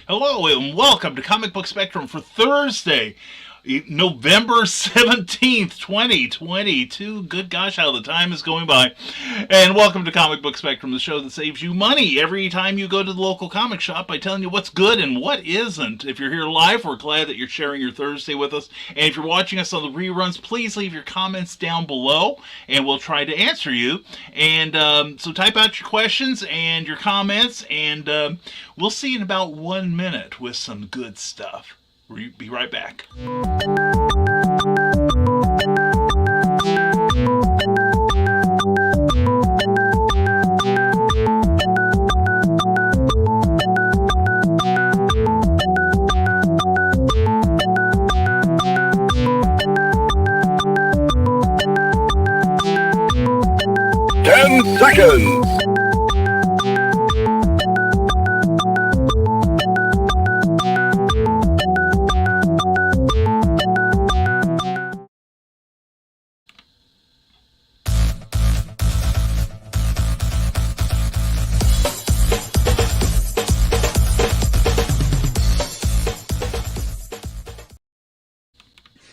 Hello and welcome to Comic Book Spectrum for Thursday, November 17th, 2022. Good gosh, how the time is going by. And welcome to Comic Book Spectrum, the show that saves you money every time you go to the local comic shop by telling you what's good and what isn't. If you're here live, we're glad that you're sharing your Thursday with us. And if you're watching us on the reruns, please leave your comments down below and we'll try to answer you. And so type out your questions and your comments, and we'll see you in about 1 minute with some good stuff. We'll be right back. 10 seconds.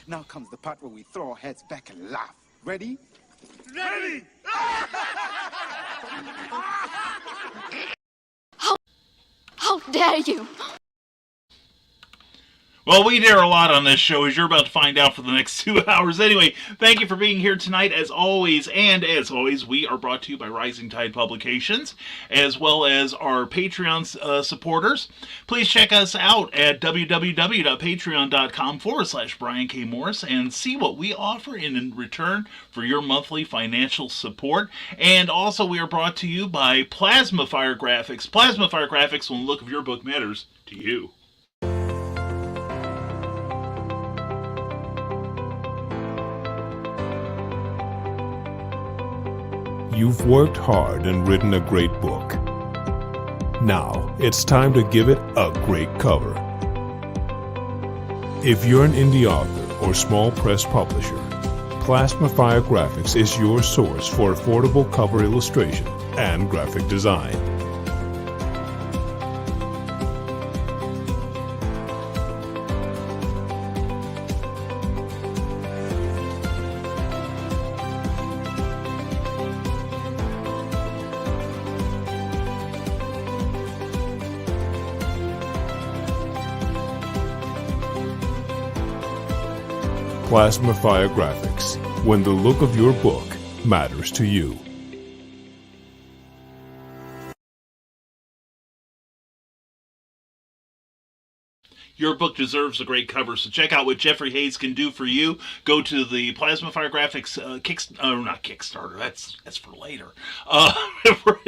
Now comes the part where we throw our heads back and laugh. Ready? Ready! How dare you! Well, we dare a lot on this show, as you're about to find out for the next 2 hours. Anyway, thank you for being here tonight, as always. And as always, we are brought to you by Rising Tide Publications, as well as our Patreon supporters. Please check us out at www.patreon.com/Brian K. Morris and see what we offer in return for your monthly financial support. And also, we are brought to you by Plasma Fire Graphics. Plasma Fire Graphics, when the look of your book matters to you. You've worked hard and written a great book. Now, it's time to give it a great cover. If you're an indie author or small press publisher, Plasma Fire Graphics is your source for affordable cover illustration and graphic design. Plasma Fire Graphics, when the look of your book matters to you. Your book deserves a great cover, so check out what Jeffrey Hayes can do for you. Go to the Plasma Fire Graphics not Kickstarter. That's for later. For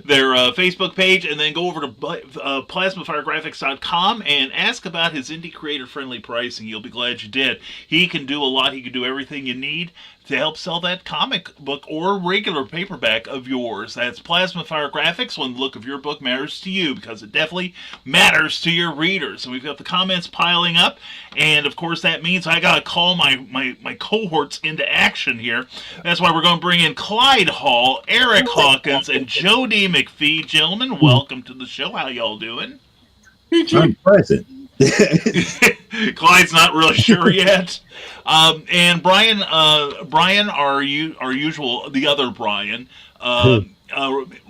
their Facebook page, and then go over to plasmafiregraphics.com and ask about his indie creator-friendly pricing. You'll be glad you did. He can do a lot. He can do everything you need to help sell that comic book or regular paperback of yours. That's Plasma Fire Graphics, when the look of your book matters to you, because it definitely matters to your readers. And we've got the comments piling up, and of course that means I gotta call my cohorts into action here. That's why we're going to bring in Clyde Hall, Eric Hawkins, and Jody McFee. Gentlemen, welcome to the show. How y'all doing? I'm present. Clyde's not really sure yet. And Brian, our usual, the other Brian,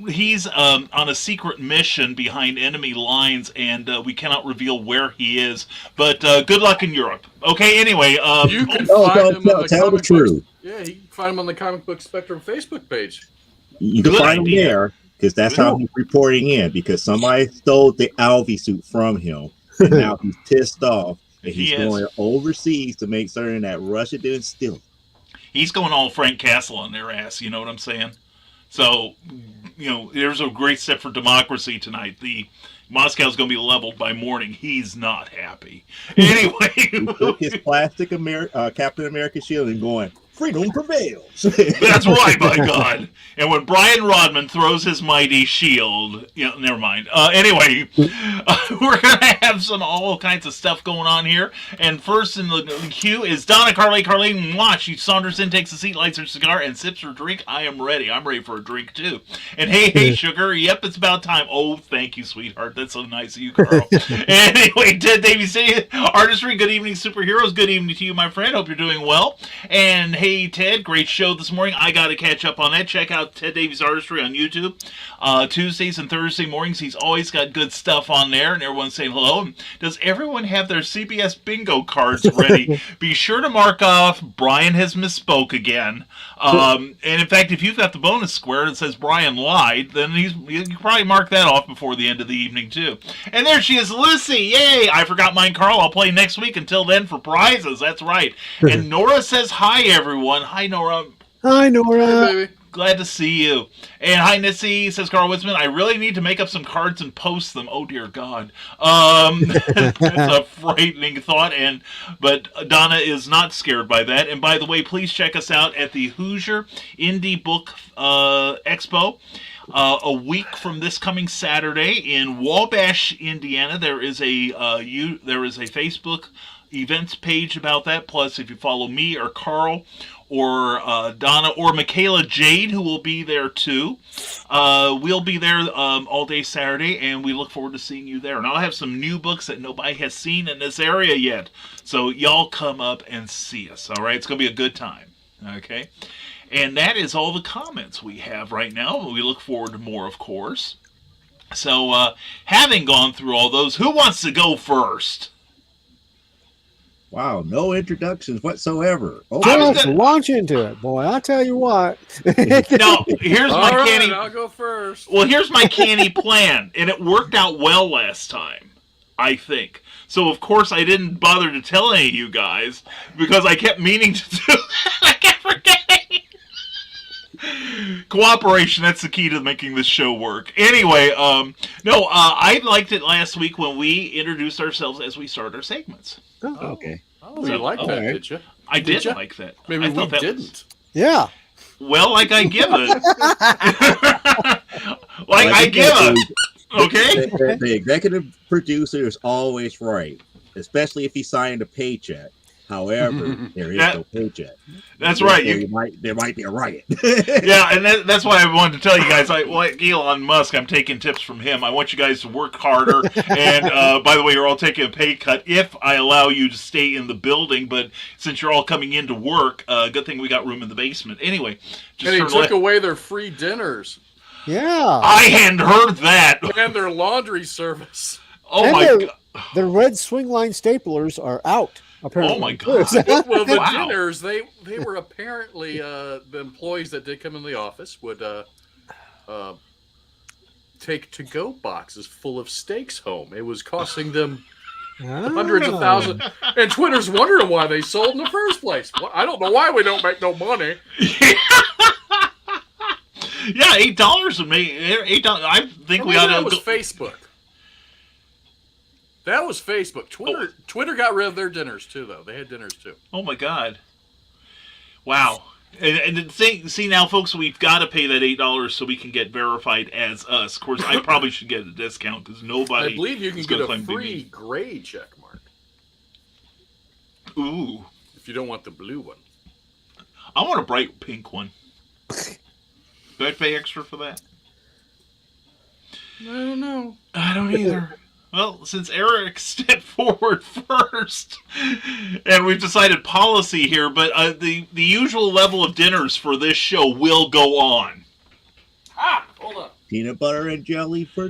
he's on a secret mission behind enemy lines, and we cannot reveal where he is. But good luck in Europe. Okay, anyway. You can find him on the tell the comic truth. Yeah, you can find him on the Comic Book Spectrum Facebook page. You can find him there, because that's how he's reporting in, because somebody stole the Alvy suit from him. And now he's pissed off, and he's going overseas to make certain that Russia didn't steal it. He's going all Frank Castle on their ass, you know what I'm saying? So, there's a great step for democracy tonight. Moscow's going to be leveled by morning. He's not happy. Anyway. He took his plastic Captain America shield and going, freedom prevails. That's right, by God. And when Brian Rodman throws his mighty shield, never mind. Anyway, we're going to have all kinds of stuff going on here. And first in the queue is Donna Carly. Mwah. She saunters in, takes a seat, lights her cigar, and sips her drink. I am ready. I'm ready for a drink, too. And hey, sugar. Yep, it's about time. Oh, thank you, sweetheart. That's so nice of you, Carl. Anyway, Ted Davies, Artistry, good evening, superheroes. Good evening to you, my friend. Hope you're doing well. And hey, Ted, great show this morning. I got to catch up on that. Check out Ted Davies Artistry on YouTube. Tuesdays and Thursday mornings, he's always got good stuff on there, and everyone's saying hello. And does everyone have their CBS bingo cards ready? Be sure to mark off Brian has misspoke again. And in fact, if you've got the bonus square that says Brian lied, then you can probably mark that off before the end of the evening, too. And there she is, Lucy. Yay! I forgot mine, Carl. I'll play next week. Until then, for prizes. That's right. And Nora says hi, everyone. Hi, Nora. Hi, Nora. Hey, baby. Glad to see you. And hi, Nissy, says Carl Witzman. I really need to make up some cards and post them. Oh, dear God. That's a frightening thought. But Donna is not scared by that. And by the way, please check us out at the Hoosier Indie Book Expo. A week from this coming Saturday in Wabash, Indiana. There is a Facebook events page about that. Plus, if you follow me or Carl or Donna or Michaela Jade, who will be there too, we'll be there all day Saturday, and we look forward to seeing you there. And I'll have some new books that nobody has seen in this area yet. So y'all come up and see us, all right? It's going to be a good time, okay? And that is all the comments we have right now. We look forward to more, of course. So, having gone through all those, who wants to go first? Wow, no introductions whatsoever. Oh, Just launch into it, boy. I'll tell you what. Now, here's my canny. I'll go first. Well, here's my canny plan, and it worked out well last time, I think. So, of course, I didn't bother to tell any of you guys because I kept meaning to do that. I kept forgetting. Cooperation, that's the key to making this show work. Anyway, I liked it last week when we introduced ourselves as we start our segments. Oh, okay. Oh, you liked that, right. did you? I did like that. Maybe I we thought that didn't. Yeah. Well, like I give it. Like I give it. Okay? The executive producer is always right, especially if he signed a paycheck. However, there is no paycheck. That's right. There might be a riot. Yeah, and that's why I wanted to tell you guys, like Elon Musk, I'm taking tips from him. I want you guys to work harder. And by the way, you're all taking a pay cut if I allow you to stay in the building. But since you're all coming in to work, good thing we got room in the basement. Anyway. And he took away their free dinners. Yeah. I hadn't heard that. And their laundry service. Oh, and my God. The red swing line staplers are out. Apparently. Oh my God! Well, the Wow. dinners they were apparently the employees that did come in the office would take to-go boxes full of steaks home. It was costing them hundreds of thousands. And Twitter's wondering why they sold in the first place. Well, I don't know why we don't make no money. Yeah, $8 would make $8. I think we ought to. That was Facebook. That was Facebook. Twitter got rid of their dinners too, though. They had dinners too. Oh my God! Wow. And the thing, see now, folks, we've got to pay that $8 so we can get verified as us. Of course, I probably should get a discount because nobody. I believe you can get a free gray check mark. Ooh. If you don't want the blue one. I want a bright pink one. Do I pay extra for that? I don't know. I don't either. Well, since Eric stepped forward first, and we've decided policy here, but the usual level of dinners for this show will go on. Hold on. Peanut butter and jelly for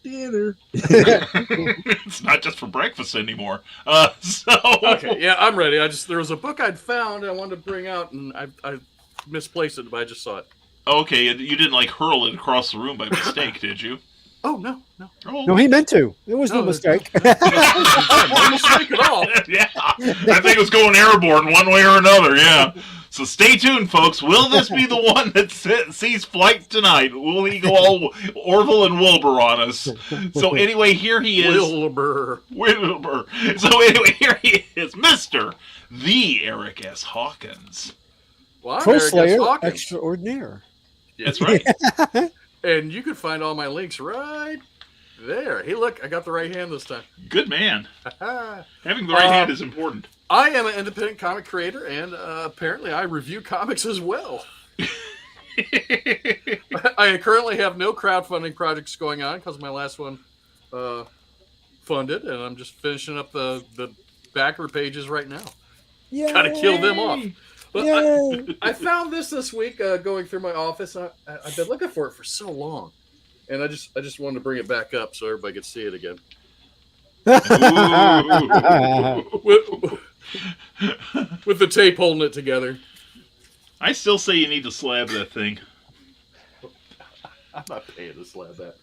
dinner. It's not just for breakfast anymore. Okay, yeah, I'm ready. There was a book I'd found I wanted to bring out, and I misplaced it, but I just saw it. Okay, you didn't hurl it across the room by mistake, did you? Oh, no. Oh. No, he meant to. It was no mistake. No mistake at all. Yeah, I think it was going airborne one way or another, yeah. So stay tuned, folks. Will this be the one that sees flight tonight? Will he go all Orville and Wilbur on us? So anyway, here he is. Wilbur. So anyway, here he is, Mr. The Eric S. Hawkins. Well, I'm Pro there against Slayer Hawkins. Extraordinaire. Yeah. That's right. And you can find all my links right there. Hey, look, I got the right hand this time. Good man. Having the right hand is important. I am an independent comic creator, and apparently I review comics as well. I currently have no crowdfunding projects going on because my last one funded, and I'm just finishing up the backer pages right now. Gotta kill them off. But I found this week going through my office. I've been looking for it for so long, and I just wanted to bring it back up so everybody could see it again. With the tape holding it together. I still say you need to slab that thing. I'm not paying to slab that.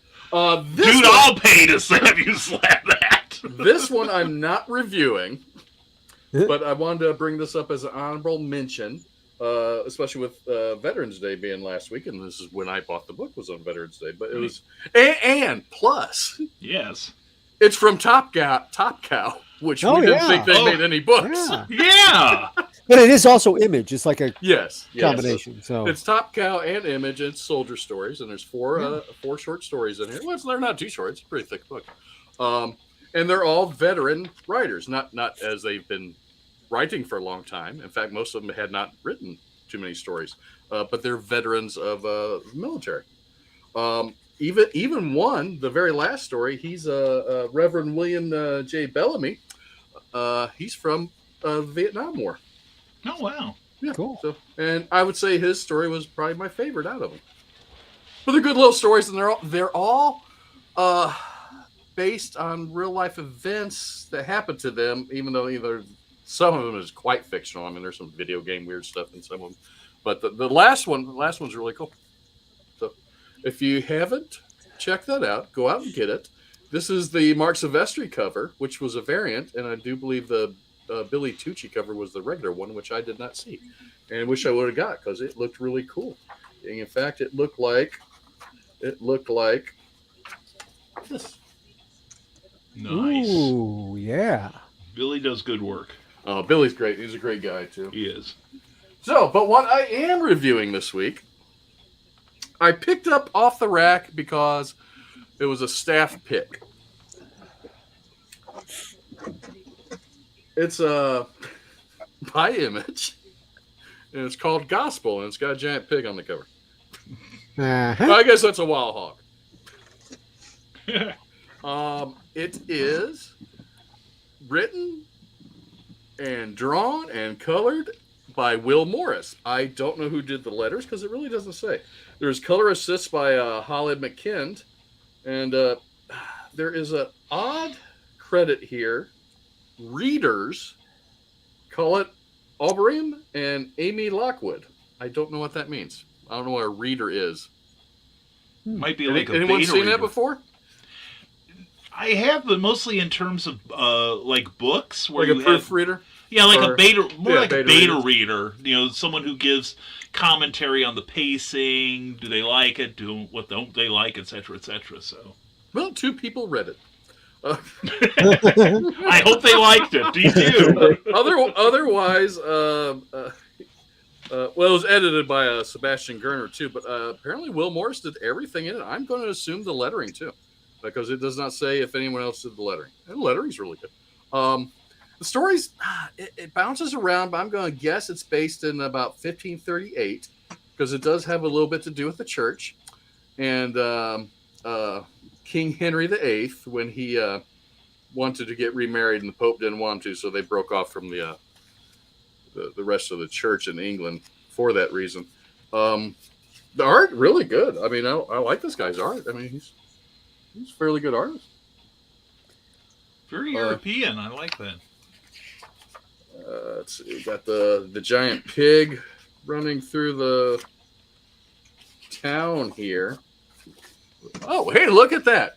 Dude, I'll pay to have you slap that. This one I'm not reviewing, but I wanted to bring this up as an honorable mention, especially with Veterans Day being last week, and this is when I bought the book, was on Veterans Day. But it was, and plus, yes, it's from Top Cow, which we didn't think they made any books. Yeah. But it is also Image. It's like a yes combination. So it's Top Cow and Image and Soldier Stories, and there's four short stories in here. Well, they're not too short; it's a pretty thick book. And they're all veteran writers, not as they've been writing for a long time. In fact, most of them had not written too many stories, but they're veterans of the military. Even one, the very last story, he's Reverend William J. Bellamy. He's from the Vietnam War. Oh, wow. Yeah, cool. So, and I would say his story was probably my favorite out of them. But they're good little stories, and they're all based on real life events that happened to them. Even though some of them is quite fictional. I mean, there's some video game weird stuff in some of them, but the last one's really cool. So, if you haven't checked that out, go out and get it. This is the Mark Silvestri cover, which was a variant, and I do believe the Billy Tucci cover was the regular one, which I did not see, and wish I would have got because it looked really cool. And in fact, it looked like this. Nice. Ooh, yeah. Billy does good work. Oh, Billy's great. He's a great guy too. He is. So, but what I am reviewing this week, I picked up off the rack because it was a staff pick. It's by Image, and it's called Gospel, and it's got a giant pig on the cover. Uh-huh. I guess that's a wild hog. It is written and drawn and colored by Will Morris. I don't know who did the letters because it really doesn't say. There's color assists by Holly McKind, and there is an odd credit here. Readers call it Aubrey and Amy Lockwood. I don't know what that means. I don't know what a reader is. Might be like a anyone beta seen reader. that before? I have, but mostly in terms of like books where Like a you have proofreader? Yeah, like Or- a beta, more yeah, like a beta beta reader. You know, someone who gives commentary on the pacing. Do they like it? What don't they like, etc., etc. So, Well, two people read it. I hope they liked it. Do you? Otherwise, well, it was edited by Sebastian Gerner too, but apparently Will Morris did everything in it. I'm going to assume the lettering too, because it does not say if anyone else did the lettering. And the lettering's really good. The story's it bounces around, but I'm going to guess it's based in about 1538 because it does have a little bit to do with the church and King Henry VIII when he wanted to get remarried and the Pope didn't want to, so they broke off from the rest of the church in England for that reason. The art really good. I mean, I like this guy's art. I mean, he's a fairly good artist. Very European. I like that. Let's see, we got the giant pig running through the town here. Oh, hey, look at that.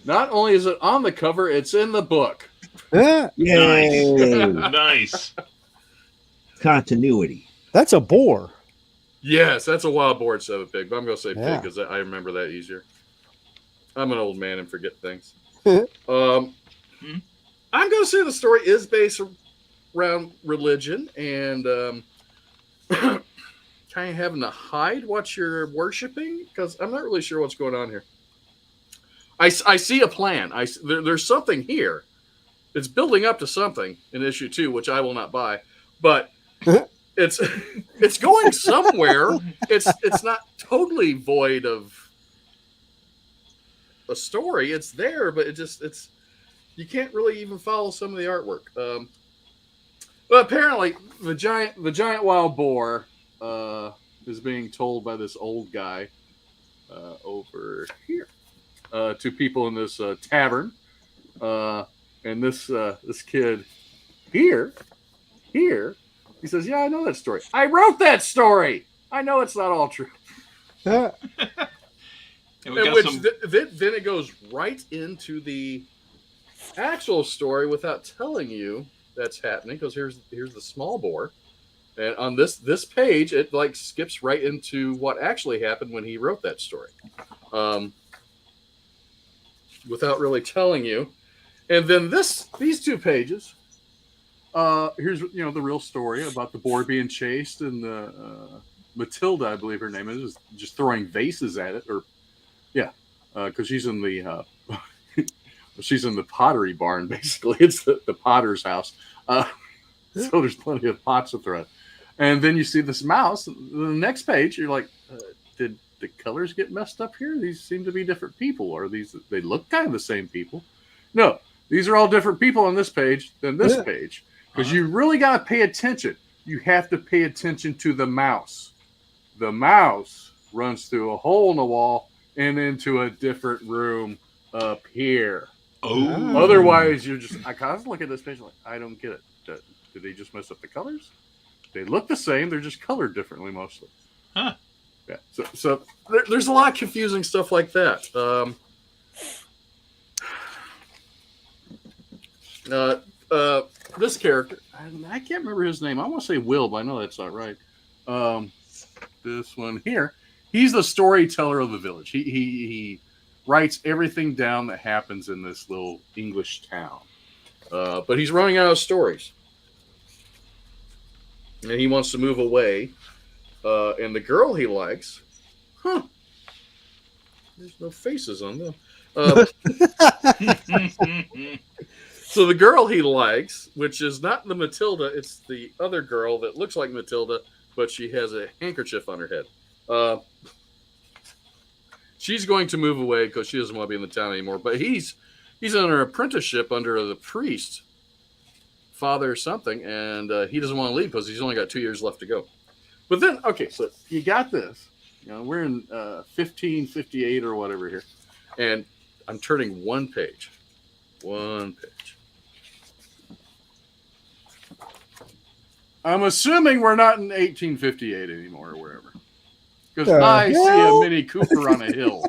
Not only is it on the cover, it's in the book. Yeah. Yay! Nice. Continuity. That's a boar. Yes, that's a wild boar instead of a pig, but I'm going to say Yeah. pig because I remember that easier. I'm an old man and forget things. Hmm. I'm going to say the story is based around religion, and kind of having to hide what you're worshiping? Because I'm not really sure what's going on here. I see a plan. There's something here. It's building up to something in issue 2, which I will not buy. But it's going somewhere. It's not totally void of a story. It's there, but it's you can't really even follow some of the artwork. But apparently, the giant wild boar is being told by this old guy over here to people in this tavern, and this kid here, he says, "Yeah, I know that story. I wrote that story. I know it's not all true." And then it goes right into the actual story without telling you that's happening, because here's the small boar, and on this page it like skips right into what actually happened when he wrote that story, without really telling you. And then these 2 pages, here's the real story about the boar being chased, and the Matilda, I believe her name is just throwing vases at it, or because she's in the she's in the pottery barn, basically. It's the potter's house. So there's plenty of pots to throw. And then you see this mouse. The next page, you're like, did the colors get messed up here? These seem to be different people. Or they look kind of the same people? No, these are all different people on this page than this page. Because you really got to pay attention. You have to pay attention to the mouse. The mouse runs through a hole in the wall and into a different room up here. Oh. Otherwise, I kind of look at this page like, I don't get it. Did they just mess up the colors? They look the same. They're just colored differently mostly. Huh. Yeah. So there's a lot of confusing stuff like that. This character, I can't remember his name. I want to say Will, but I know that's not right. This one here, he's the storyteller of the village. He writes everything down that happens in this little English town. But he's running out of stories. And he wants to move away. And the girl he likes, there's no faces on them. So the girl he likes, which is not the Matilda, it's the other girl that looks like Matilda, but she has a handkerchief on her head. She's going to move away because she doesn't want to be in the town anymore. But he's on an apprenticeship under the priest, father or something, and he doesn't want to leave because he's only got 2 years left to go. But then, okay, so you got this. We're in 1558 or whatever here, and I'm turning one page. I'm assuming we're not in 1858 anymore or wherever. Because I see a Mini Cooper on a hill.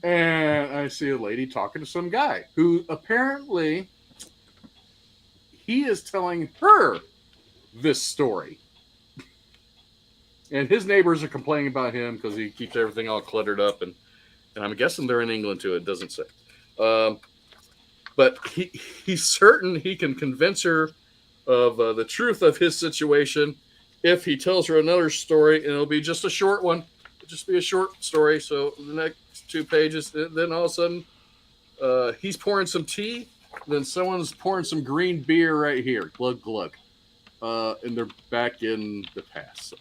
And I see a lady talking to some guy who apparently he is telling her this story. And his neighbors are complaining about him because he keeps everything all cluttered up. And I'm guessing they're in England too. It doesn't say. But he's certain he can convince her of the truth of his situation if he tells her another story, and it'll be just a short one. It'll just be a short story. So the next 2 pages, then all of a sudden he's pouring some tea. Then someone's pouring some green beer right here. Glug, glug. And they're back in the past. So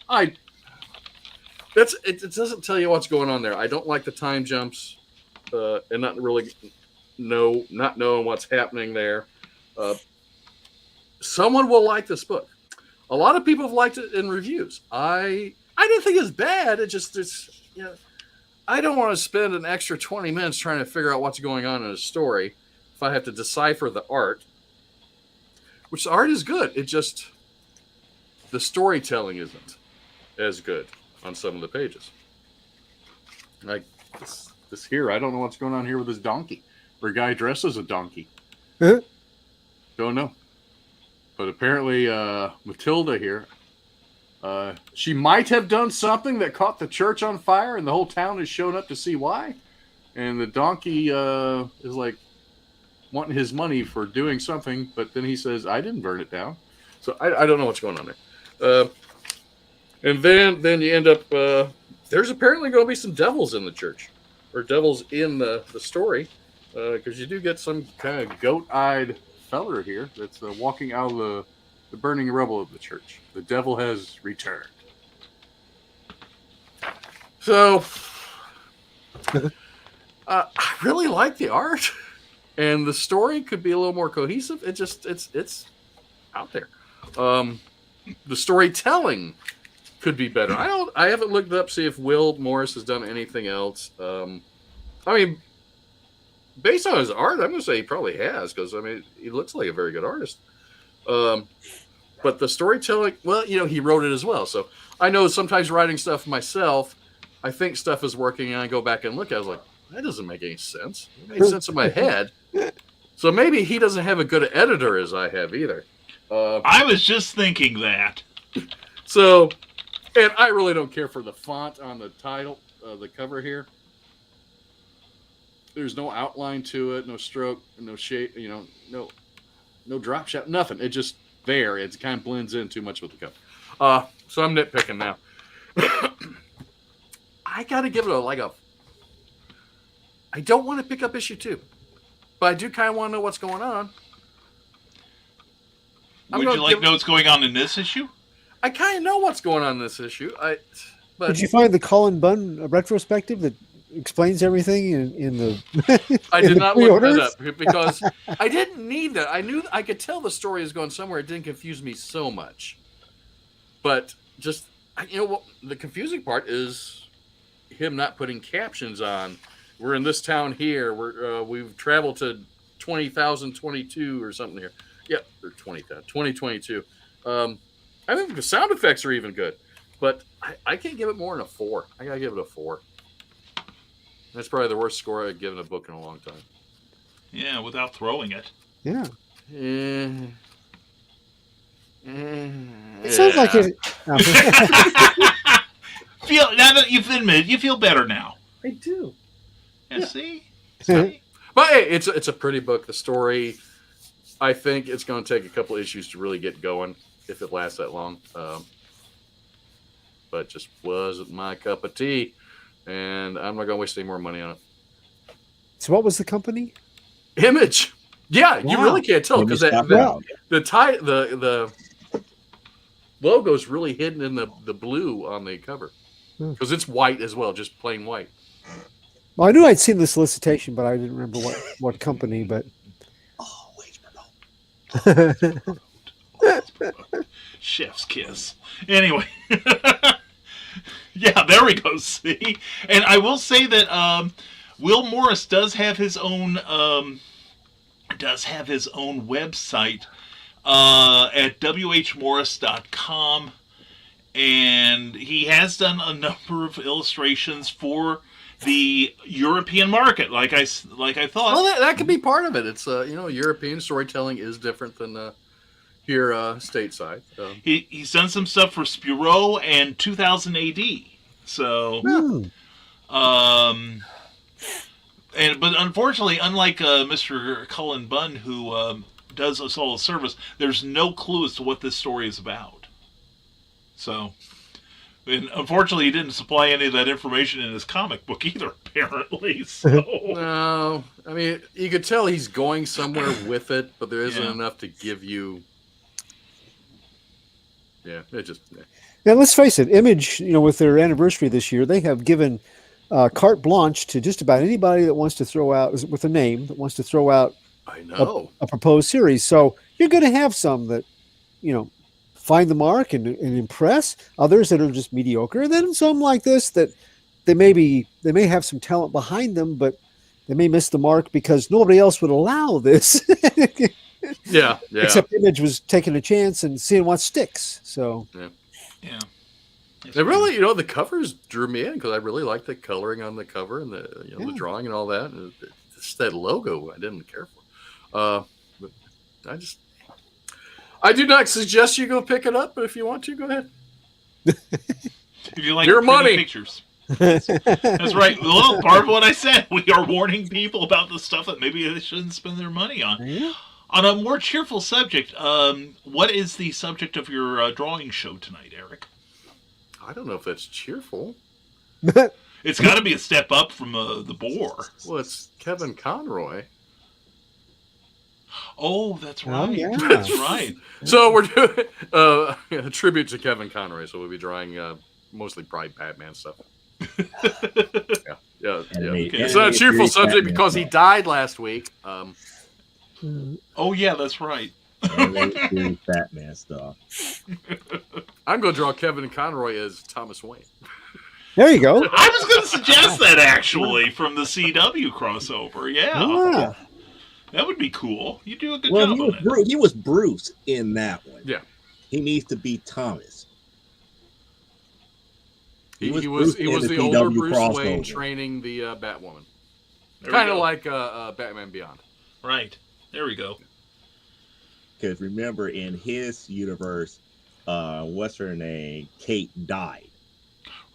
it doesn't tell you what's going on there. I don't like the time jumps and not really not knowing what's happening there. Someone will like this book. A lot of people have liked it in reviews. I didn't think it's bad. I don't want to spend an extra 20 minutes trying to figure out what's going on in a story if I have to decipher the art. Which the art is good. It just the storytelling isn't as good on some of the pages. Like this here, I don't know what's going on here with this donkey. Or a guy dressed as a donkey. Huh? Don't know. But apparently Matilda here, she might have done something that caught the church on fire, and the whole town has shown up to see why. And the donkey is like wanting his money for doing something, but then he says, I didn't burn it down. So I don't know what's going on there. And then you end up. There's apparently going to be some devils in the church, or devils in the story, because you do get some kind of goat-eyed feller here that's walking out of the burning rubble of the church. The devil has returned. So, I really like the art, and the story could be a little more cohesive. It's out there. The storytelling could be better. I haven't looked up to see if Will Morris has done anything else. I mean, based on his art, I'm going to say he probably has, because I mean, he looks like a very good artist. But the storytelling, well, he wrote it as well. So I know sometimes writing stuff myself, I think stuff is working, and I go back and look at it. I was like, that doesn't make any sense. It makes sense in my head. So maybe he doesn't have a good editor as I have either. I was just thinking that. So, and I really don't care for the font on the title, the cover here. There's no outline to it, no stroke, no shape, no drop shot, nothing. It just there. It kind of blends in too much with the cover. So I'm nitpicking now. I got to give it I don't want to pick up issue 2, but I do kind of want to know what's going on. Would you like to know what's going on in this issue? I kind of know what's going on in this issue. But did you find the Colin Bunn retrospective that explains everything in the? I did not look that up because I didn't need that. I knew I could tell the story is going somewhere. It didn't confuse me so much. But just the confusing part is him not putting captions on. We're in this town here. We've traveled to 20,022 or something here. Yep, or 2022. I think the sound effects are even good, but I can't give it more than a 4. I gotta give it a 4. That's probably the worst score I've given a book in a long time. Yeah, without throwing it. Yeah. It sounds like it. Now that you've admitted, you feel better now. I do. Yeah. See? But hey, it's a pretty book. The story, I think it's going to take a couple issues to really get going if it lasts that long. But just wasn't my cup of tea, and I'm not going to waste any more money on it. So what was the company? Image. Yeah, wow. You really can't tell because the logo's really hidden in the blue on the cover because it's white as well, just plain white. Well, I knew I'd seen the solicitation, but I didn't remember what company. But chef's kiss. Anyway, yeah, there we go. See, and I will say that Will Morris does have his own website at whmorris.com, and he has done a number of illustrations for the European market, like I thought. Well, that could be part of it. It's European storytelling is different than here stateside. He's done some stuff for Spirou and 2000 AD. So, but unfortunately, unlike Mr. Cullen Bunn, who does a solo service, there's no clue as to what this story is about. So, and unfortunately, he didn't supply any of that information in his comic book either, apparently. So. No, I mean, you could tell he's going somewhere with it, but there isn't enough to give you. Yeah, it just. Yeah. Now, let's face it, Image, with their anniversary this year, they have given carte blanche to just about anybody that wants to throw out, with a name, that wants to throw out a proposed series. So you're going to have some that, find the mark and impress, others that are just mediocre, and then some like this that they may have some talent behind them, but they may miss the mark because nobody else would allow this. Yeah. Except Image was taking a chance and seeing what sticks. So yeah. They really, the covers drew me in because I really like the coloring on the cover and the drawing and all that. And it's that logo I didn't care for. But I do not suggest you go pick it up, but if you want to, go ahead. If you like your money pictures. That's right. Well, part of what I said, we are warning people about the stuff that maybe they shouldn't spend their money on. Yeah. On a more cheerful subject, what is the subject of your drawing show tonight, Eric? I don't know if that's cheerful. It's got to be a step up from the boar. Well, it's Kevin Conroy. Oh, that's right. Oh, yeah. That's right. So we're doing a tribute to Kevin Conroy. So we'll be drawing mostly probably Batman stuff. Yeah. It's not a cheerful subject because he died last week. Oh, yeah, that's right. Batman stuff. I'm going to draw Kevin Conroy as Thomas Wayne. There you go. I was going to suggest that, actually, from the CW crossover. Yeah. That would be cool. You do a good job on it. He was Bruce in that one. Yeah. He needs to be Thomas. He was the older Bruce Wayne training the Batwoman. Kind of like Batman Beyond. Right. There we go. Because remember, in his universe, what's her name? Kate died.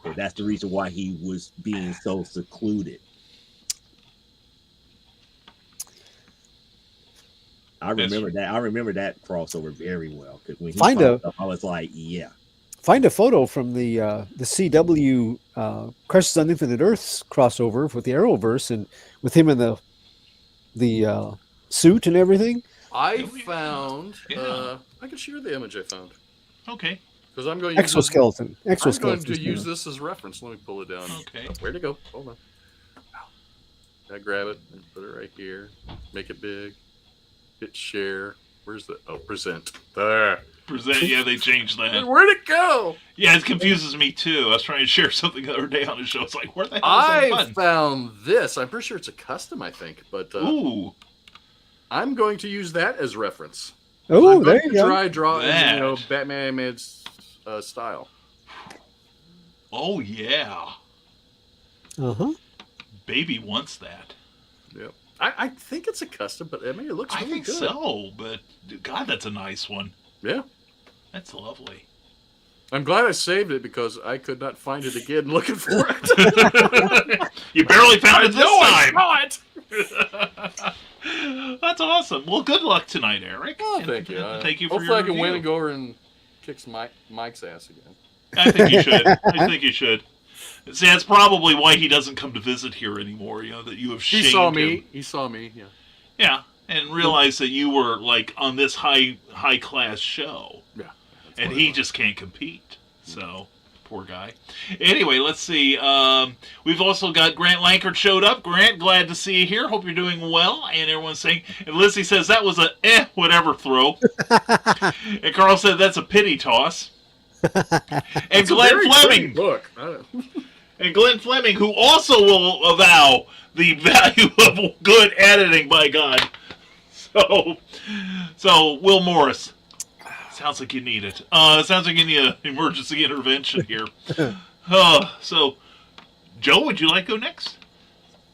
So that's the reason why he was being so secluded. I remember that crossover very well. Because when he popped up, I was like, yeah. Find a photo from the CW Crisis on Infinite Earths crossover with the Arrowverse and with him in the suit and everything. I found. I can share the image I found. Okay. Because I'm going to exoskeleton. I'm going to use this as reference. Let me pull it down. Okay. Where'd it go? Hold on. I grab it and put it right here. Make it big. Hit share. Where's the present? There. Present. Yeah, they changed that. Where'd it go? Yeah, it confuses me too. I was trying to share something the other day on the show. It's like, where the hell is that button? I found this. I'm pretty sure it's a custom. I think, but ooh. I'm going to use that as reference. Oh, there you go. Draw Batman Animated's style. Oh yeah. Baby wants that. Yep. I think it's a custom, but I mean it looks really good. I think so, but God, that's a nice one. Yeah. That's lovely. I'm glad I saved it because I could not find it again looking for it. You barely found it this time. I saw it. That's awesome. Well, good luck tonight, Eric. Oh, thank you. Thank you for hopefully your I can win and go over and kick Mike's ass again. I think you should. I think you should. See, that's probably why he doesn't come to visit here anymore. You know that you have shamed him. He saw me. Yeah. Yeah, and realized that you were like on this high class show. Yeah. And he just can't compete. So, poor guy. Anyway, let's see. We've also got Grant Lankard showed up. Grant, glad to see you here. Hope you're doing well. And everyone's saying, and Lizzie says that was a whatever throw. And Carl said that's a pity toss. And Glenn Fleming. Look. And Glenn Fleming, who also will avow the value of good editing, by God. So Will Morris. Sounds like you need it. Sounds like you need an emergency intervention here. So, Joe, would you like to go next?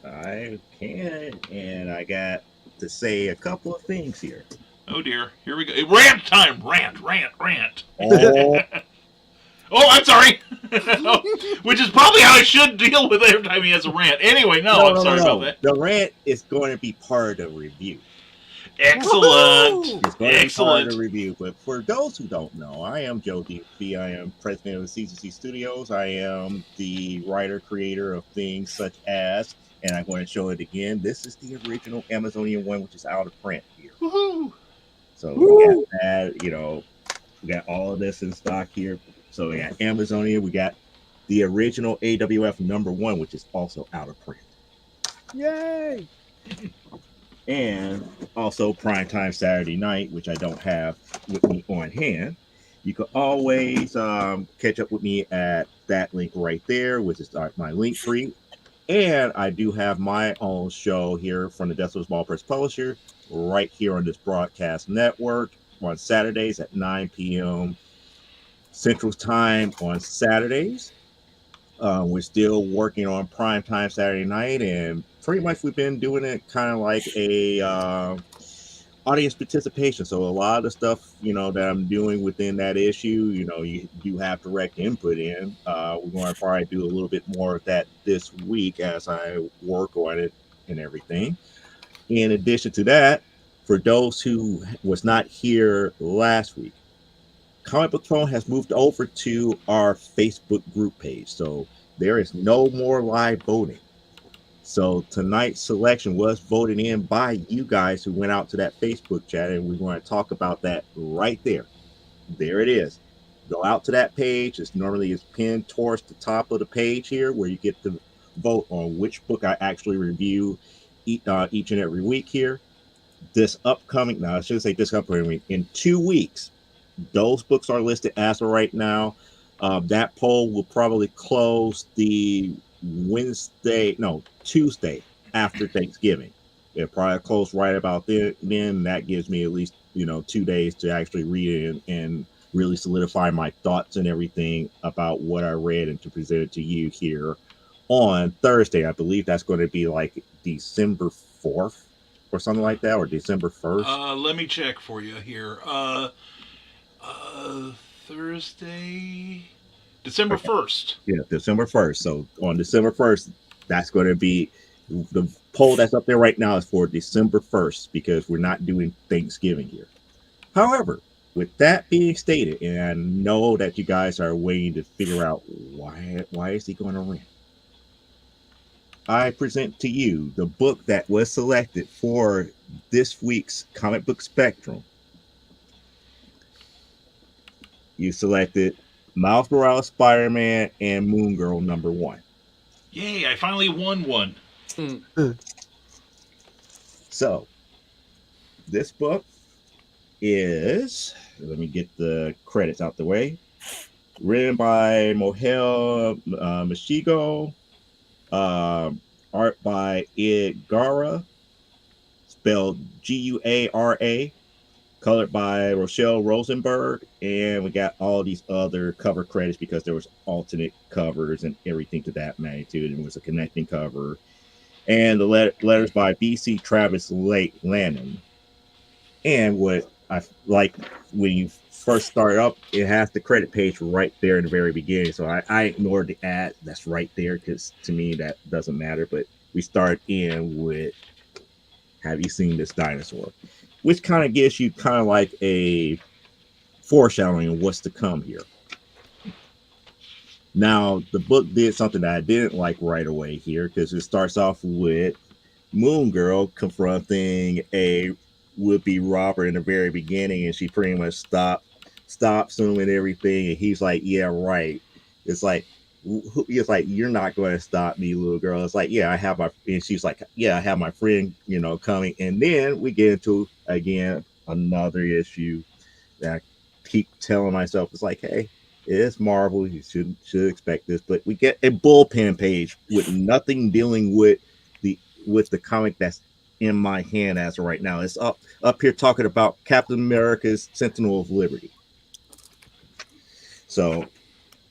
I can, and I got to say a couple of things here. Oh, dear. Here we go. Rant time. Rant. Oh, I'm sorry. Which is probably how I should deal with it every time he has a rant. Anyway, I'm sorry about that. The rant is going to be part of the review. Excellent. It's going to be part of the review. But for those who don't know, I am Joe DP. I am president of the CCC Studios. I am the writer-creator of things such as, and I'm going to show it again, this is the original Amazonian one, which is out of print here. Woohoo! So we got that, we got all of this in stock here. So we got Amazonia, we got the original AWF #1, which is also out of print. Yay! And also Primetime Saturday Night, which I don't have with me on hand. You can always catch up with me at that link right there, which is my link tree. And I do have my own show here from the Desolate Small Press Publisher right here on this broadcast network on Saturdays at 9 p.m. Central Time on Saturdays. We're still working on Primetime Saturday Night, and pretty much we've been doing it kind of like a audience participation. So a lot of the stuff, that I'm doing within that issue, you do have direct input in. We're going to probably do a little bit more of that this week as I work on it and everything. In addition to that, for those who was not here last week, Comic Book Phone has moved over to our Facebook group page. So there is no more live voting. So tonight's selection was voted in by you guys who went out to that Facebook chat, and we want to talk about that right there. There it is. Go out to that page. It's normally pinned towards the top of the page here, where you get to vote on which book I actually review each and every week here. This upcoming, now I should say this upcoming week, in 2 weeks, those books are listed as of right now. That poll will probably close the Tuesday after Thanksgiving. It'll probably close right about then. That gives me at least 2 days to actually read it and really solidify my thoughts and everything about what I read and to present it to you here on Thursday. I believe that's going to be like December 4th or something like that, or December 1st. Let me check for you here. Thursday, December 1st. Yeah, December 1st. So on December 1st, that's going to be the poll that's up there right now is for December 1st, because we're not doing Thanksgiving here. However, with that being stated, and I know that you guys are waiting to figure out why is he going to rant, I present to you the book that was selected for this week's Comic Book Spectrum. You selected Miles Morales, Spider-Man, and Moon Girl #1. Yay, I finally won one. So, this book is, let me get the credits out the way, written by Mohel Mashigo, art by Ed Gara, spelled Guara, colored by Rochelle Rosenberg, and we got all these other cover credits because there was alternate covers and everything to that magnitude, and it was a connecting cover. And the letters by B.C. Travis Lannon. And what I like, when you first start up, it has the credit page right there in the very beginning. So I ignored the ad that's right there, because to me that doesn't matter. But we start in with, have you seen this dinosaur? Which kind of gives you kind of like a foreshadowing of what's to come here. Now, the book did something that I didn't like right away here, because it starts off with Moon Girl confronting a would-be robber in the very beginning, and she pretty much stops him and everything, and he's like, yeah, right. It's like, you're not going to stop me, little girl. It's like, yeah, I have my, and she's like, yeah, I have my friend, coming. And then we get into, again, another issue that I keep telling myself, it's like, hey, it's Marvel, you should expect this. But we get a bullpen page with nothing dealing with the comic that's in my hand as of right now. It's up here talking about Captain America's Sentinel of Liberty. So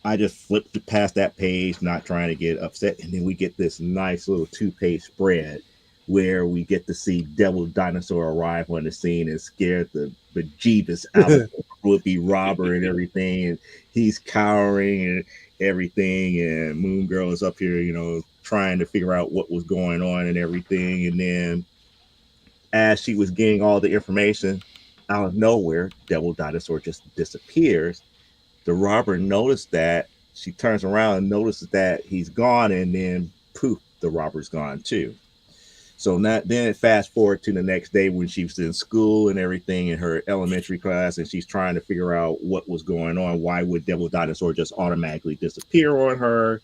I just flipped past that page, not trying to get upset. And then we get this nice little 2-page spread where we get to see Devil Dinosaur arrive on the scene and scare the bejeebus out of the would-be robber and everything. And he's cowering and everything. And Moon Girl is up here, trying to figure out what was going on and everything. And then as she was getting all the information, out of nowhere, Devil Dinosaur just disappears. The robber noticed that. She turns around and notices that he's gone, and then poof, the robber's gone too. So then it fast forward to the next day when she was in school and everything in her elementary class, and she's trying to figure out what was going on. Why would Devil Dinosaur just automatically disappear on her?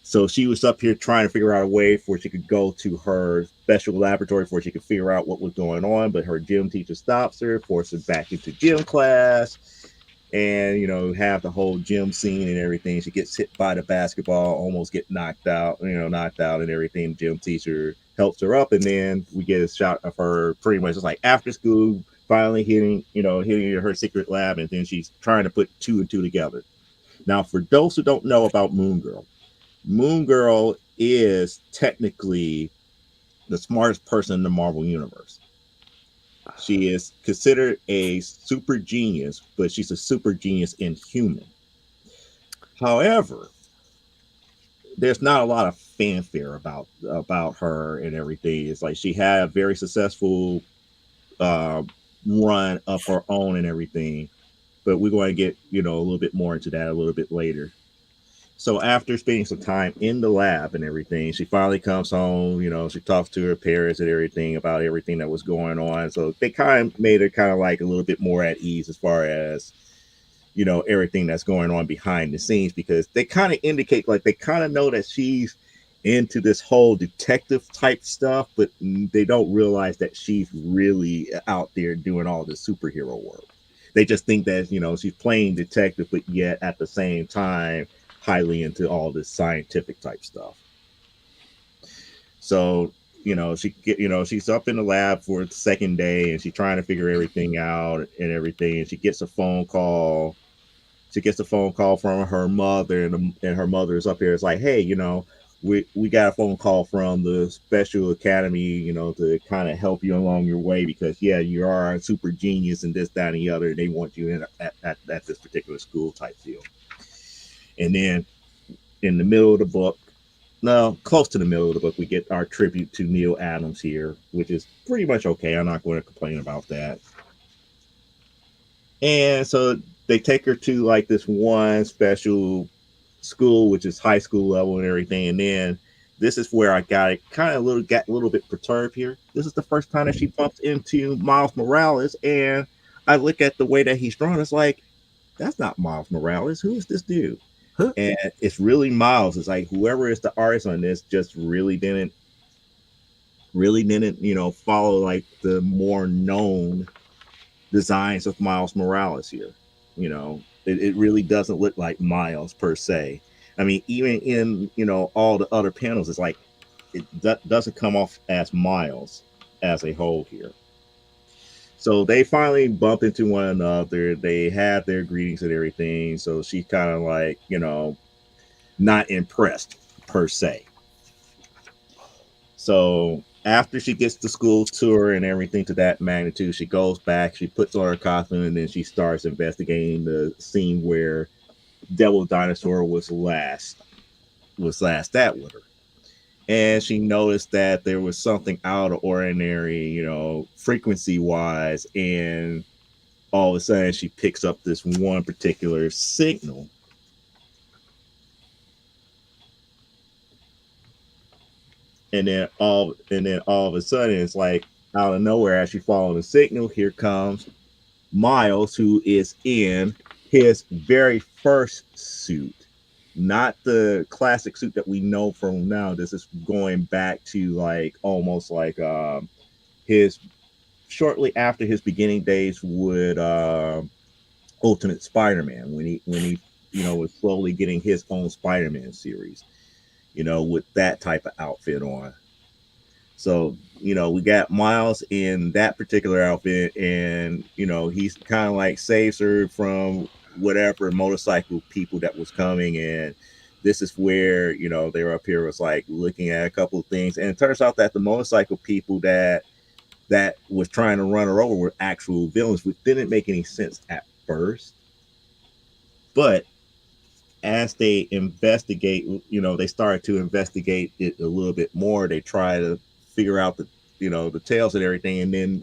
So she was up here trying to figure out a way for she could go to her special laboratory where she could figure out what was going on, but her gym teacher stops her, forces her back into gym class, and have the whole gym scene and everything. She gets hit by the basketball, almost get knocked out and everything. The gym teacher helps her up, and then we get a shot of her pretty much just like after school, finally hitting her secret lab, and then she's trying to put 2 and 2 together. Now, for those who don't know about Moon Girl is technically the smartest person in the Marvel Universe. She is considered a super genius, but she's a super genius in human. However, there's not a lot of fanfare about her and everything. It's like she had a very successful run of her own and everything. but we're going to get, a little bit more into that a little bit later. So after spending some time in the lab and everything, she finally comes home. She talks to her parents and everything about everything that was going on. So they kind of made her kind of like a little bit more at ease as far as, everything that's going on behind the scenes, because they kind of indicate, like, they kind of know that she's into this whole detective type stuff, but they don't realize that she's really out there doing all the superhero work. They just think that, she's playing detective, but yet at the same time, highly into all this scientific type stuff. So, she's up in the lab for the second day and she's trying to figure everything out and everything. And she gets a phone call. She gets a phone call from her mother, and her mother is up here. It's like, hey, we got a phone call from the special academy, to kind of help you along your way, because you are a super genius and this, that, and the other. They want you in at this particular school type deal. And then in the middle of the book, no, close to the middle of the book, we get our tribute to Neil Adams here, which is pretty much okay. I'm not going to complain about that. And so they take her to like this one special school, which is high school level and everything. And then this is where I got a little bit perturbed here. This is the first time that she bumps into Miles Morales, and I look at the way that he's drawn. It's like, that's not Miles Morales. Who is this dude? Huh? And it's really Miles. It's like whoever is the artist on this just really didn't, follow like the more known designs of Miles Morales here. It really doesn't look like Miles per se. I mean, even in, all the other panels, it's like it doesn't come off as Miles as a whole here. So they finally bump into one another. They have their greetings and everything. So she's kind of like, not impressed per se. So after she gets the school tour and everything to that magnitude, she goes back, she puts on her costume, and then she starts investigating the scene where Devil Dinosaur was last at with her. And she noticed that there was something out of ordinary, frequency wise. And all of a sudden she picks up this one particular signal. And then all of a sudden it's like out of nowhere, as she follows the signal, here comes Miles, who is in his very first suit. Not the classic suit that we know from now. This is going back to like almost like his shortly after his beginning days with Ultimate Spider-Man, when he was slowly getting his own Spider-Man series, with that type of outfit on. So, we got Miles in that particular outfit, and he's kind of like saves her from whatever motorcycle people that was coming. And this is where they were up here, was like looking at a couple of things, and it turns out that the motorcycle people that was trying to run her over were actual villains, which didn't make any sense at first. But as they investigate, they started to investigate it a little bit more. They try to figure out the tales and everything, and then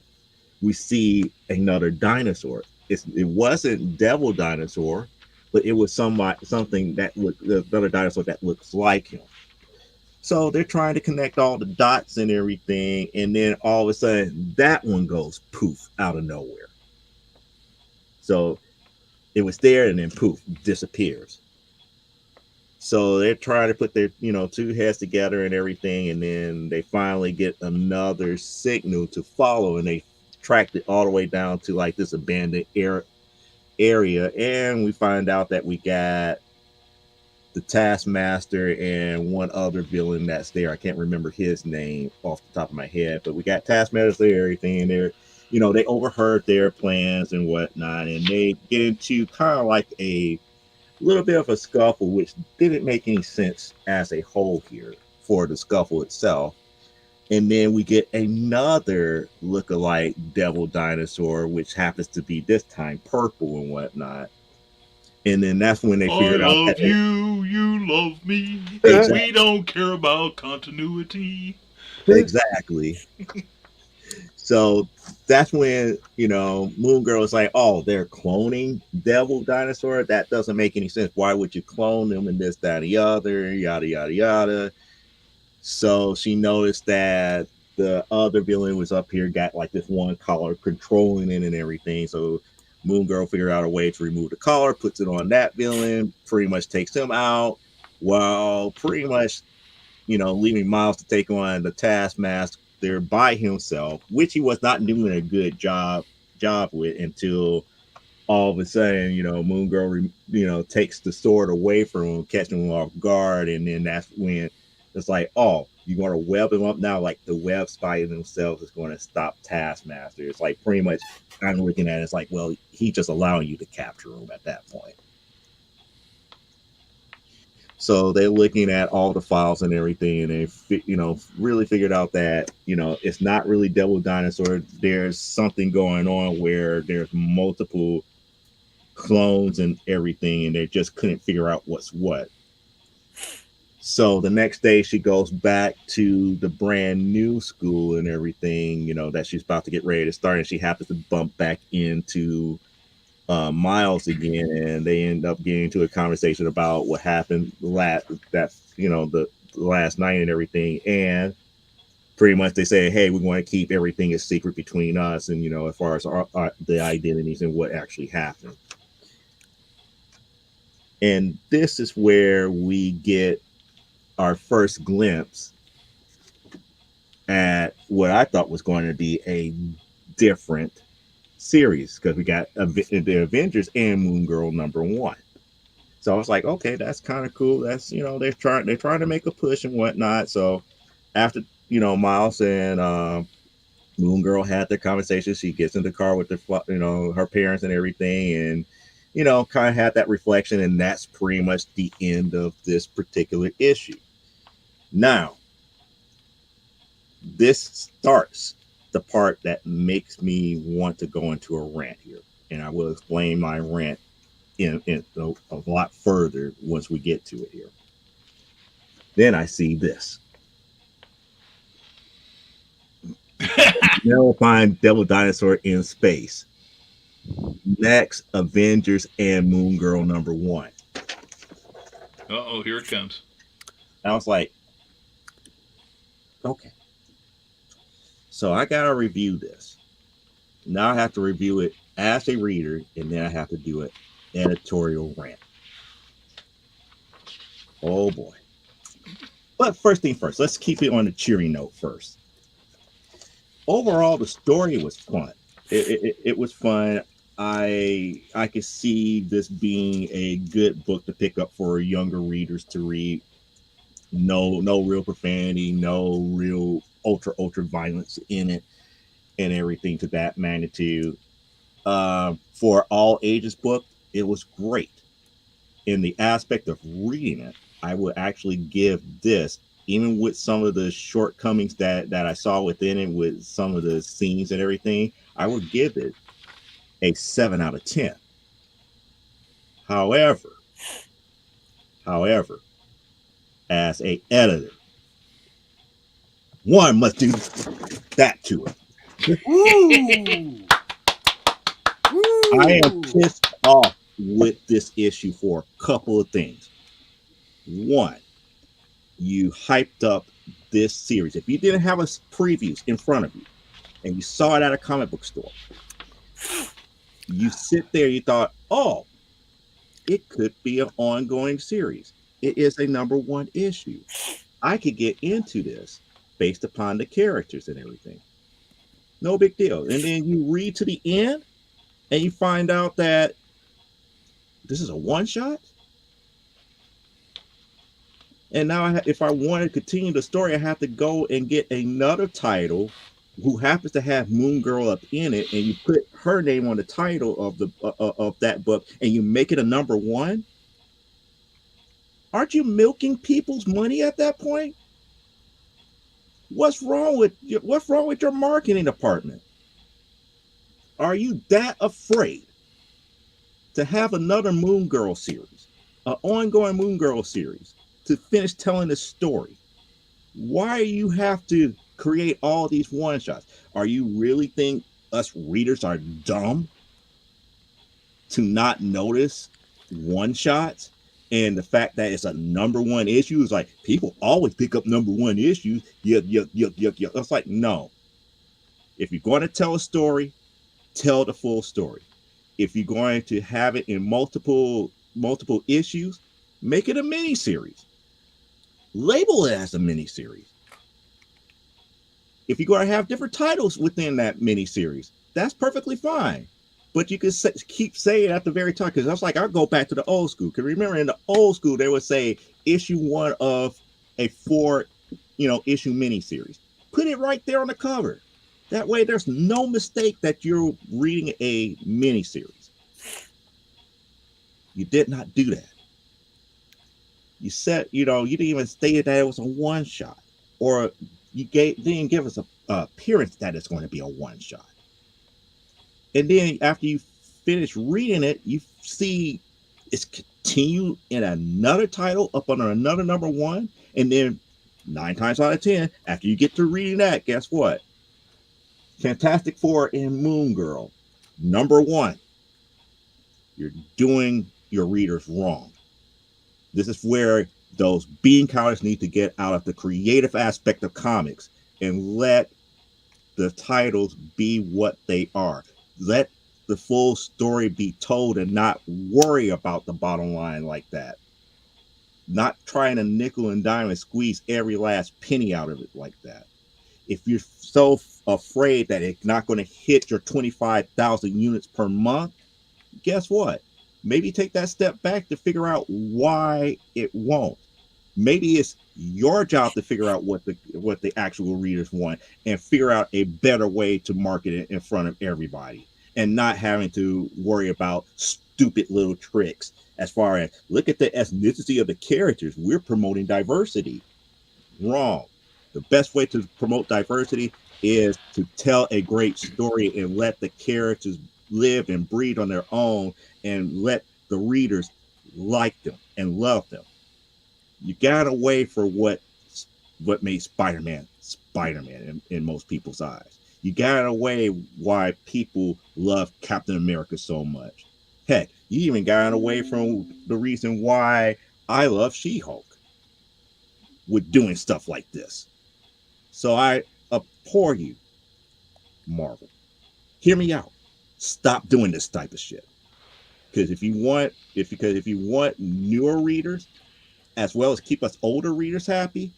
we see another dinosaur. It wasn't Devil Dinosaur, but it was something that looked, another dinosaur that looks like him. So they're trying to connect all the dots and everything, and then all of a sudden that one goes poof out of nowhere. So it was there, and then poof, disappears. So they're trying to put their, two heads together and everything, and then they finally get another signal to follow, and they tracked it all the way down to like this abandoned area, and we find out that we got the Taskmaster and one other villain that's there. I can't remember his name off the top of my head, but we got Taskmaster there, everything, and they're, they overheard their plans and whatnot, and they get into kind of like a little bit of a scuffle, which didn't make any sense as a whole here for the scuffle itself. And then we get another look-alike Devil Dinosaur, which happens to be this time purple and whatnot. And then that's when they figured out that you love me. Exactly. We don't care about continuity. Exactly. So that's when, Moon Girl is like, oh, they're cloning devil dinosaur. That doesn't make any sense. Why would you clone them and this, that, and the other, yada, yada, yada. So she noticed that the other villain was up here, got like this one collar controlling it and everything. So Moon Girl figured out a way to remove the collar, puts it on that villain, pretty much takes him out, while pretty much, leaving Miles to take on the Taskmaster by himself, which he was not doing a good job with until all of a sudden, Moon Girl, takes the sword away from him, catching him off guard, and then that's when it's like, oh, you're going to web him up now, like the web spider themselves is going to stop Taskmaster. It's like pretty much, I'm looking at it, it's like, well, he's just allowing you to capture him at that point. So they're looking at all the files and everything, and they, really figured out that, it's not really Devil Dinosaur. There's something going on where there's multiple clones and everything, and they just couldn't figure out what's what. So the next day she goes back to the brand new school and everything, that she's about to get ready to start, and she happens to bump back into Miles again, and they end up getting into a conversation about what happened the last night and everything. And pretty much they say, hey, we want to keep everything a secret between us, and as far as the identities and what actually happened. And this is where we get our first glimpse at what I thought was going to be a different series, because we got the Avengers and Moon Girl #1. So I was like, okay, that's kind of cool. That's, they're trying to make a push and whatnot. So after, Miles and Moon Girl had their conversation, she gets in the car with her parents and everything, and kind of had that reflection, and that's pretty much the end of this particular issue. Now, this starts the part that makes me want to go into a rant here, and I will explain my rant in a lot further once we get to it here. Then I see this. Now find Devil Dinosaur in space. Next, Avengers and Moon Girl #1. Uh-oh, here it comes. I was like, okay. So I got to review this. Now I have to review it as a reader, and then I have to do an editorial rant. Oh, boy. But first thing first, let's keep it on the cheery note first. Overall, the story was fun. It was fun. I could see this being a good book to pick up for younger readers to read. No real profanity, no real ultra violence in it, and everything to that magnitude. For all ages book, it was great. In the aspect of reading it, I would actually give this, even with some of the shortcomings that I saw within it, with some of the scenes and everything, I would give it a 7 out of 10. However, as a editor, one must do that to it. I am pissed off with this issue for a couple of things. One, you hyped up this series. If you didn't have a previews in front of you and you saw it at a comic book store, you sit there, you thought, oh, it could be an ongoing series. It is a #1 issue. I could get into this based upon the characters and everything. No big deal. And then you read to the end and you find out that this is a one-shot. And now if I want to continue the story, I have to go and get another title who happens to have Moon Girl up in it, and you put her name on the title of that book, and you make it a #1. Aren't you milking people's money at that point? What's wrong with your marketing department? Are you that afraid to have another Moon Girl series, an ongoing Moon Girl series, to finish telling the story? Why do you have to create all these one shots? Are you really think us readers are dumb to not notice one shots. And the fact that it's a number one issue is like, people always pick up number one issues. Yeah. It's like, no. If you're going to tell a story, tell the full story. If you're going to have it in multiple issues, make it a mini series. Label it as a mini series. If you're going to have different titles within that mini series, that's perfectly fine. But you can keep saying at the very top, because that's like, I'll go back to the old school. Because remember, in the old school, they would say issue 1 of a 4, issue mini series. Put it right there on the cover. That way, there's no mistake that you're reading a mini series. You did not do that. You said, you didn't even state that it was a one shot, or you didn't give us a appearance that it's going to be a one shot. And then after you finish reading it, you see it's continued in another title up under another number 1, and then 9 times out of 10, after you get to reading that, guess what? Fantastic Four and Moon Girl, number 1. You're doing your readers wrong. This is where those bean counters need to get out of the creative aspect of comics and let the titles be what they are. Let the full story be told and not worry about the bottom line like that. Not trying to nickel and dime and squeeze every last penny out of it like that. If you're so afraid that it's not going to hit your 25,000 units per month, guess what? Maybe take that step back to figure out why it won't. Maybe it's your job to figure out what the actual readers want and figure out a better way to market it in front of everybody, and not having to worry about stupid little tricks as far as, look at the ethnicity of the characters. We're promoting diversity. Wrong. The best way to promote diversity is to tell a great story and let the characters live and breathe on their own, and let the readers like them and love them. You got away for what made Spider-Man in most people's eyes. You got away why people love Captain America so much. Heck, you even got away from the reason why I love She-Hulk with doing stuff like this. So I abhor you, Marvel. Hear me out. Stop doing this type of shit. Because if you want newer readers, as well as keep us older readers happy,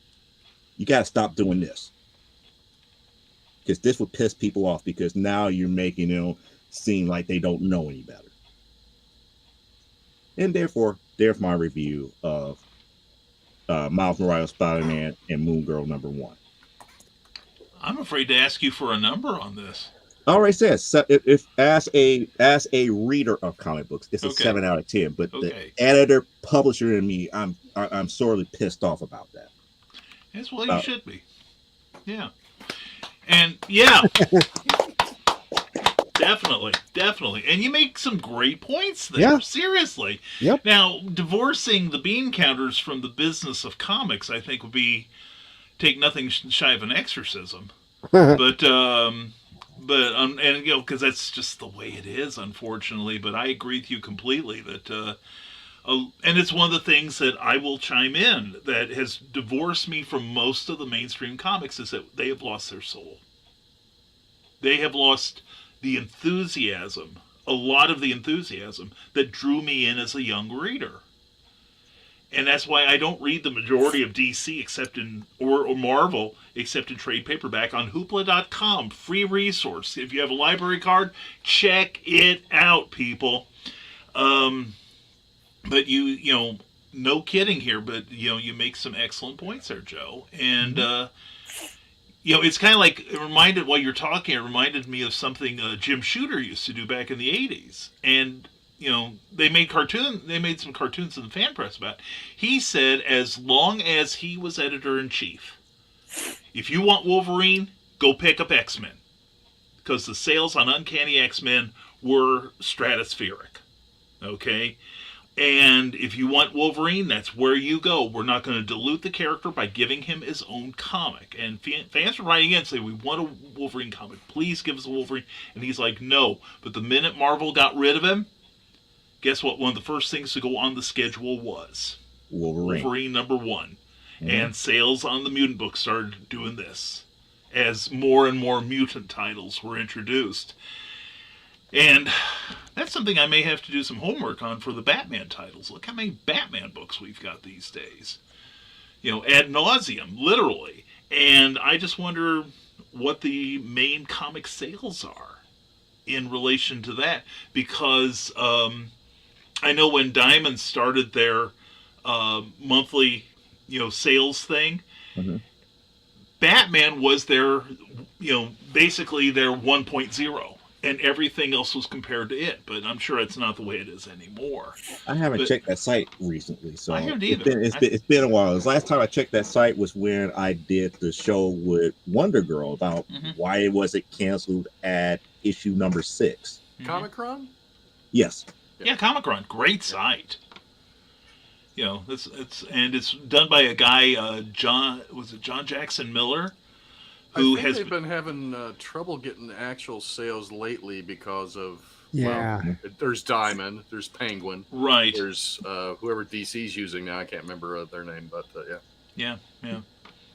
you got to stop doing this. Because this would piss people off, because now you're making them seem like they don't know any better. And therefore, there's my review of Miles Morales Spider-Man and Moon Girl number 1. I'm afraid to ask you for a number on this. I already said, so if as a reader of comic books, it's a 7 out of 10. But the editor, publisher in me, I'm sorely pissed off about that. Yes, well, you should be. Yeah. And yeah, definitely. And you make some great points there. Yeah. Seriously. Yep. Now, divorcing the bean counters from the business of comics, I think, would be take nothing shy of an exorcism. But because that's just the way it is, unfortunately. But I agree with you completely that, and it's one of the things that I will chime in that has divorced me from most of the mainstream comics, is that they have lost their soul. They have lost the enthusiasm, a lot of the enthusiasm that drew me in as a young reader. And that's why I don't read the majority of DC or Marvel except in trade paperback on hoopla.com. Free resource. If you have a library card, check it out, people. But you no kidding here, but you make some excellent points there, Joe. And it's kind of like, it reminded me of something Jim Shooter used to do back in the 80s. And they made some cartoons in the fan press about it. He said, as long as he was editor-in-chief, if you want Wolverine, go pick up X-Men. Because the sales on Uncanny X-Men were stratospheric. Okay? And if you want Wolverine, that's where you go. We're not going to dilute the character by giving him his own comic. And fans are writing in and saying, we want a Wolverine comic. Please give us a Wolverine. And he's like, no. But the minute Marvel got rid of him, guess what? One of the first things to go on the schedule was Wolverine number 1. Mm-hmm. And sales on the mutant book started doing this as more and more mutant titles were introduced. And that's something I may have to do some homework on for the Batman titles. Look how many Batman books we've got these days. Ad nauseum, literally. And I just wonder what the main comic sales are in relation to that. Because I know when Diamond started their monthly, sales thing, mm-hmm. Batman was their, basically their 1.0. And everything else was compared to it, but I'm sure it's not the way it is anymore. I haven't checked that site recently, so I haven't either. It's been a while. The last time I checked that site was when I did the show with Wonder Girl about mm-hmm. why it wasn't canceled at issue number 6. Mm-hmm. Comic-Con? Yes. Yeah, Comic-Con, great site. It's done by a guy, John Jackson Miller. They've been having trouble getting actual sales lately because of there's Diamond, there's Penguin, right? There's whoever DC's using now. I can't remember their name, but yeah. Well,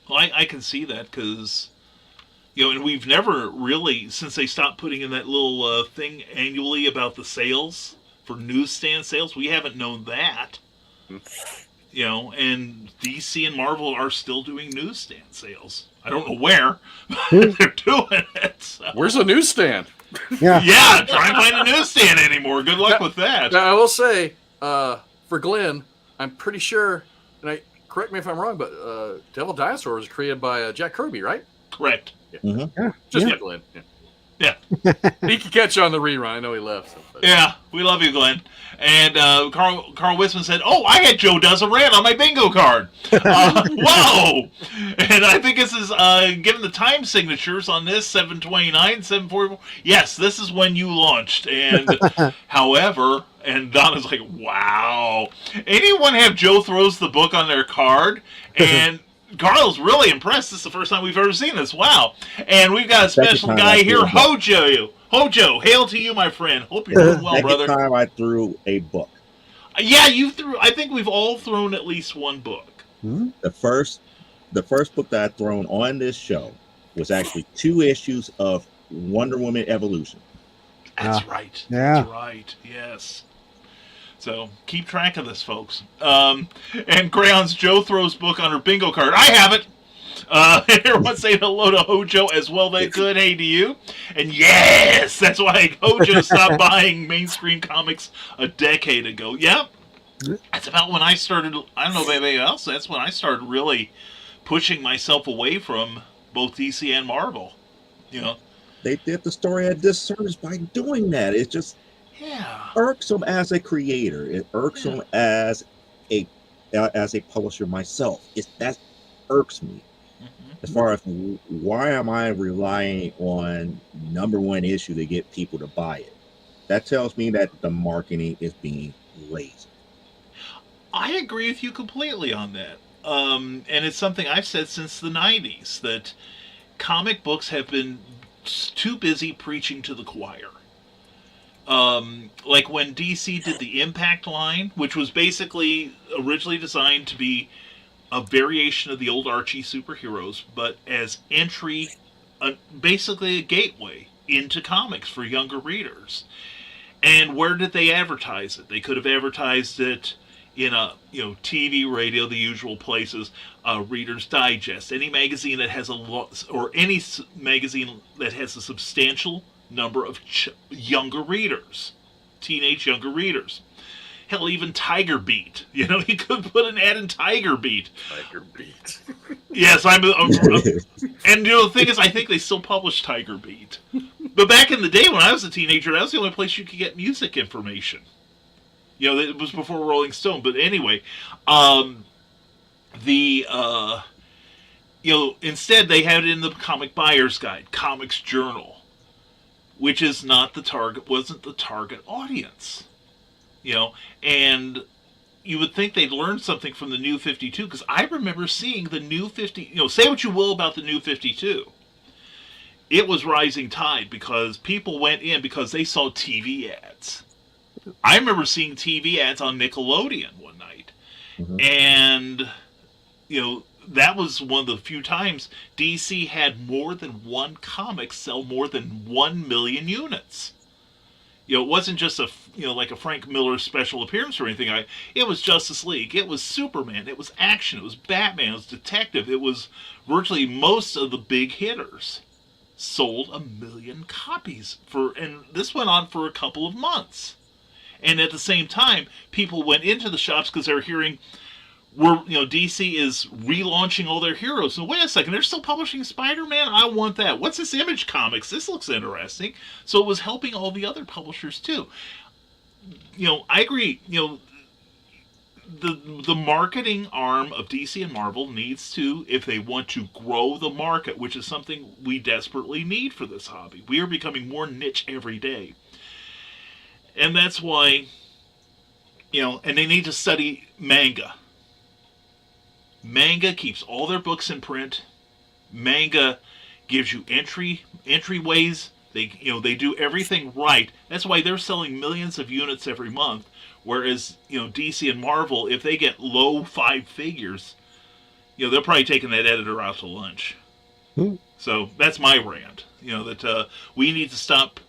I can see that because and we've never really, since they stopped putting in that little thing annually about the sales for newsstand sales, we haven't known that. And DC and Marvel are still doing newsstand sales. I don't know where, but they're doing it. So. Where's the newsstand? Yeah, try and find a newsstand anymore. Good luck with that. Now, I will say, for Glenn, I'm pretty sure, and correct me if I'm wrong, but Devil Dinosaur was created by Jack Kirby, right? Correct. Yeah. Mm-hmm. Just for Glenn. Yeah. He can catch you on the rerun. I know he left. Yeah, we love you, Glenn. And Carl Wisman said, "Oh, I had Joe Does a Rant on my bingo card." Whoa! And I think this is given the time signatures on this 7:29, 7:44. Yes, this is when you launched. And however, and Donna's like, "Wow!" Anyone have Joe throws the book on their card and. Carl's really impressed. This is the first time we've ever seen this. Wow. And we've got a special guy here, Hojo. Hojo, hail to you, my friend. Hope you're doing well, brother. Second time I threw a book. Yeah, you threw. I think we've all thrown at least one book. Hmm? The first book that I've thrown on this show was actually 2 issues of Wonder Woman Evolution. That's right. Yeah. That's right. Yes. So keep track of this, folks. And Crayon's Joe throws book on her bingo card. I have it. Everyone say hello to Hojo as well. They could. Hey to you. And yes, that's why Hojo stopped buying mainstream comics a decade ago. Yeah, that's about when I started. I don't know about anybody else. That's when I started really pushing myself away from both DC and Marvel. They did the story a disservice by doing that. It's just. Yeah. Irksome as a creator. It irksome as a publisher myself. That irks me. Mm-hmm. As far as why am I relying on number 1 issue to get people to buy it? That tells me that the marketing is being lazy. I agree with you completely on that. And it's something I've said since the 90s, that comic books have been too busy preaching to the choir. Like when DC did the Impact line, which was basically originally designed to be a variation of the old Archie superheroes, but as entry, basically a gateway into comics for younger readers. And where did they advertise it? They could have advertised it in a TV, radio, the usual places, Reader's Digest, any magazine that has any magazine that has a substantial number of younger readers, teenage younger readers. Hell, even Tiger Beat. He could put an ad in Tiger Beat. Tiger Beat. Yes, and the thing is, I think they still publish Tiger Beat. But back in the day when I was a teenager, that was the only place you could get music information. It was before Rolling Stone. But anyway, instead they had it in the Comic Buyer's Guide, Comics Journal, which is wasn't the target audience. and you would think they'd learn something from the New 52, because I remember seeing the New 50. Say what you will about the New 52. It was rising tide because people went in because they saw TV ads. I remember seeing TV ads on Nickelodeon one night. Mm-hmm. And, that was one of the few times DC had more than one comic sell more than 1 million units. It wasn't just like a Frank Miller special appearance or anything. It was Justice League. It was Superman. It was action. It was Batman. It was Detective. It was virtually most of the big hitters sold 1 million copies and this went on for a couple of months. And at the same time, people went into the shops because they were hearing, DC is relaunching all their heroes. And wait a second, they're still publishing Spider-Man? I want that. What's this Image Comics? This looks interesting. So it was helping all the other publishers too. I agree. The marketing arm of DC and Marvel needs to, if they want to grow the market, which is something we desperately need for this hobby. We are becoming more niche every day. And that's why, and they need to study manga. Manga keeps all their books in print. Manga gives you entryways. They do everything right. That's why they're selling millions of units every month. Whereas, DC and Marvel, if they get low 5 figures, they're probably taking that editor out to lunch. So that's my rant. That we need to stop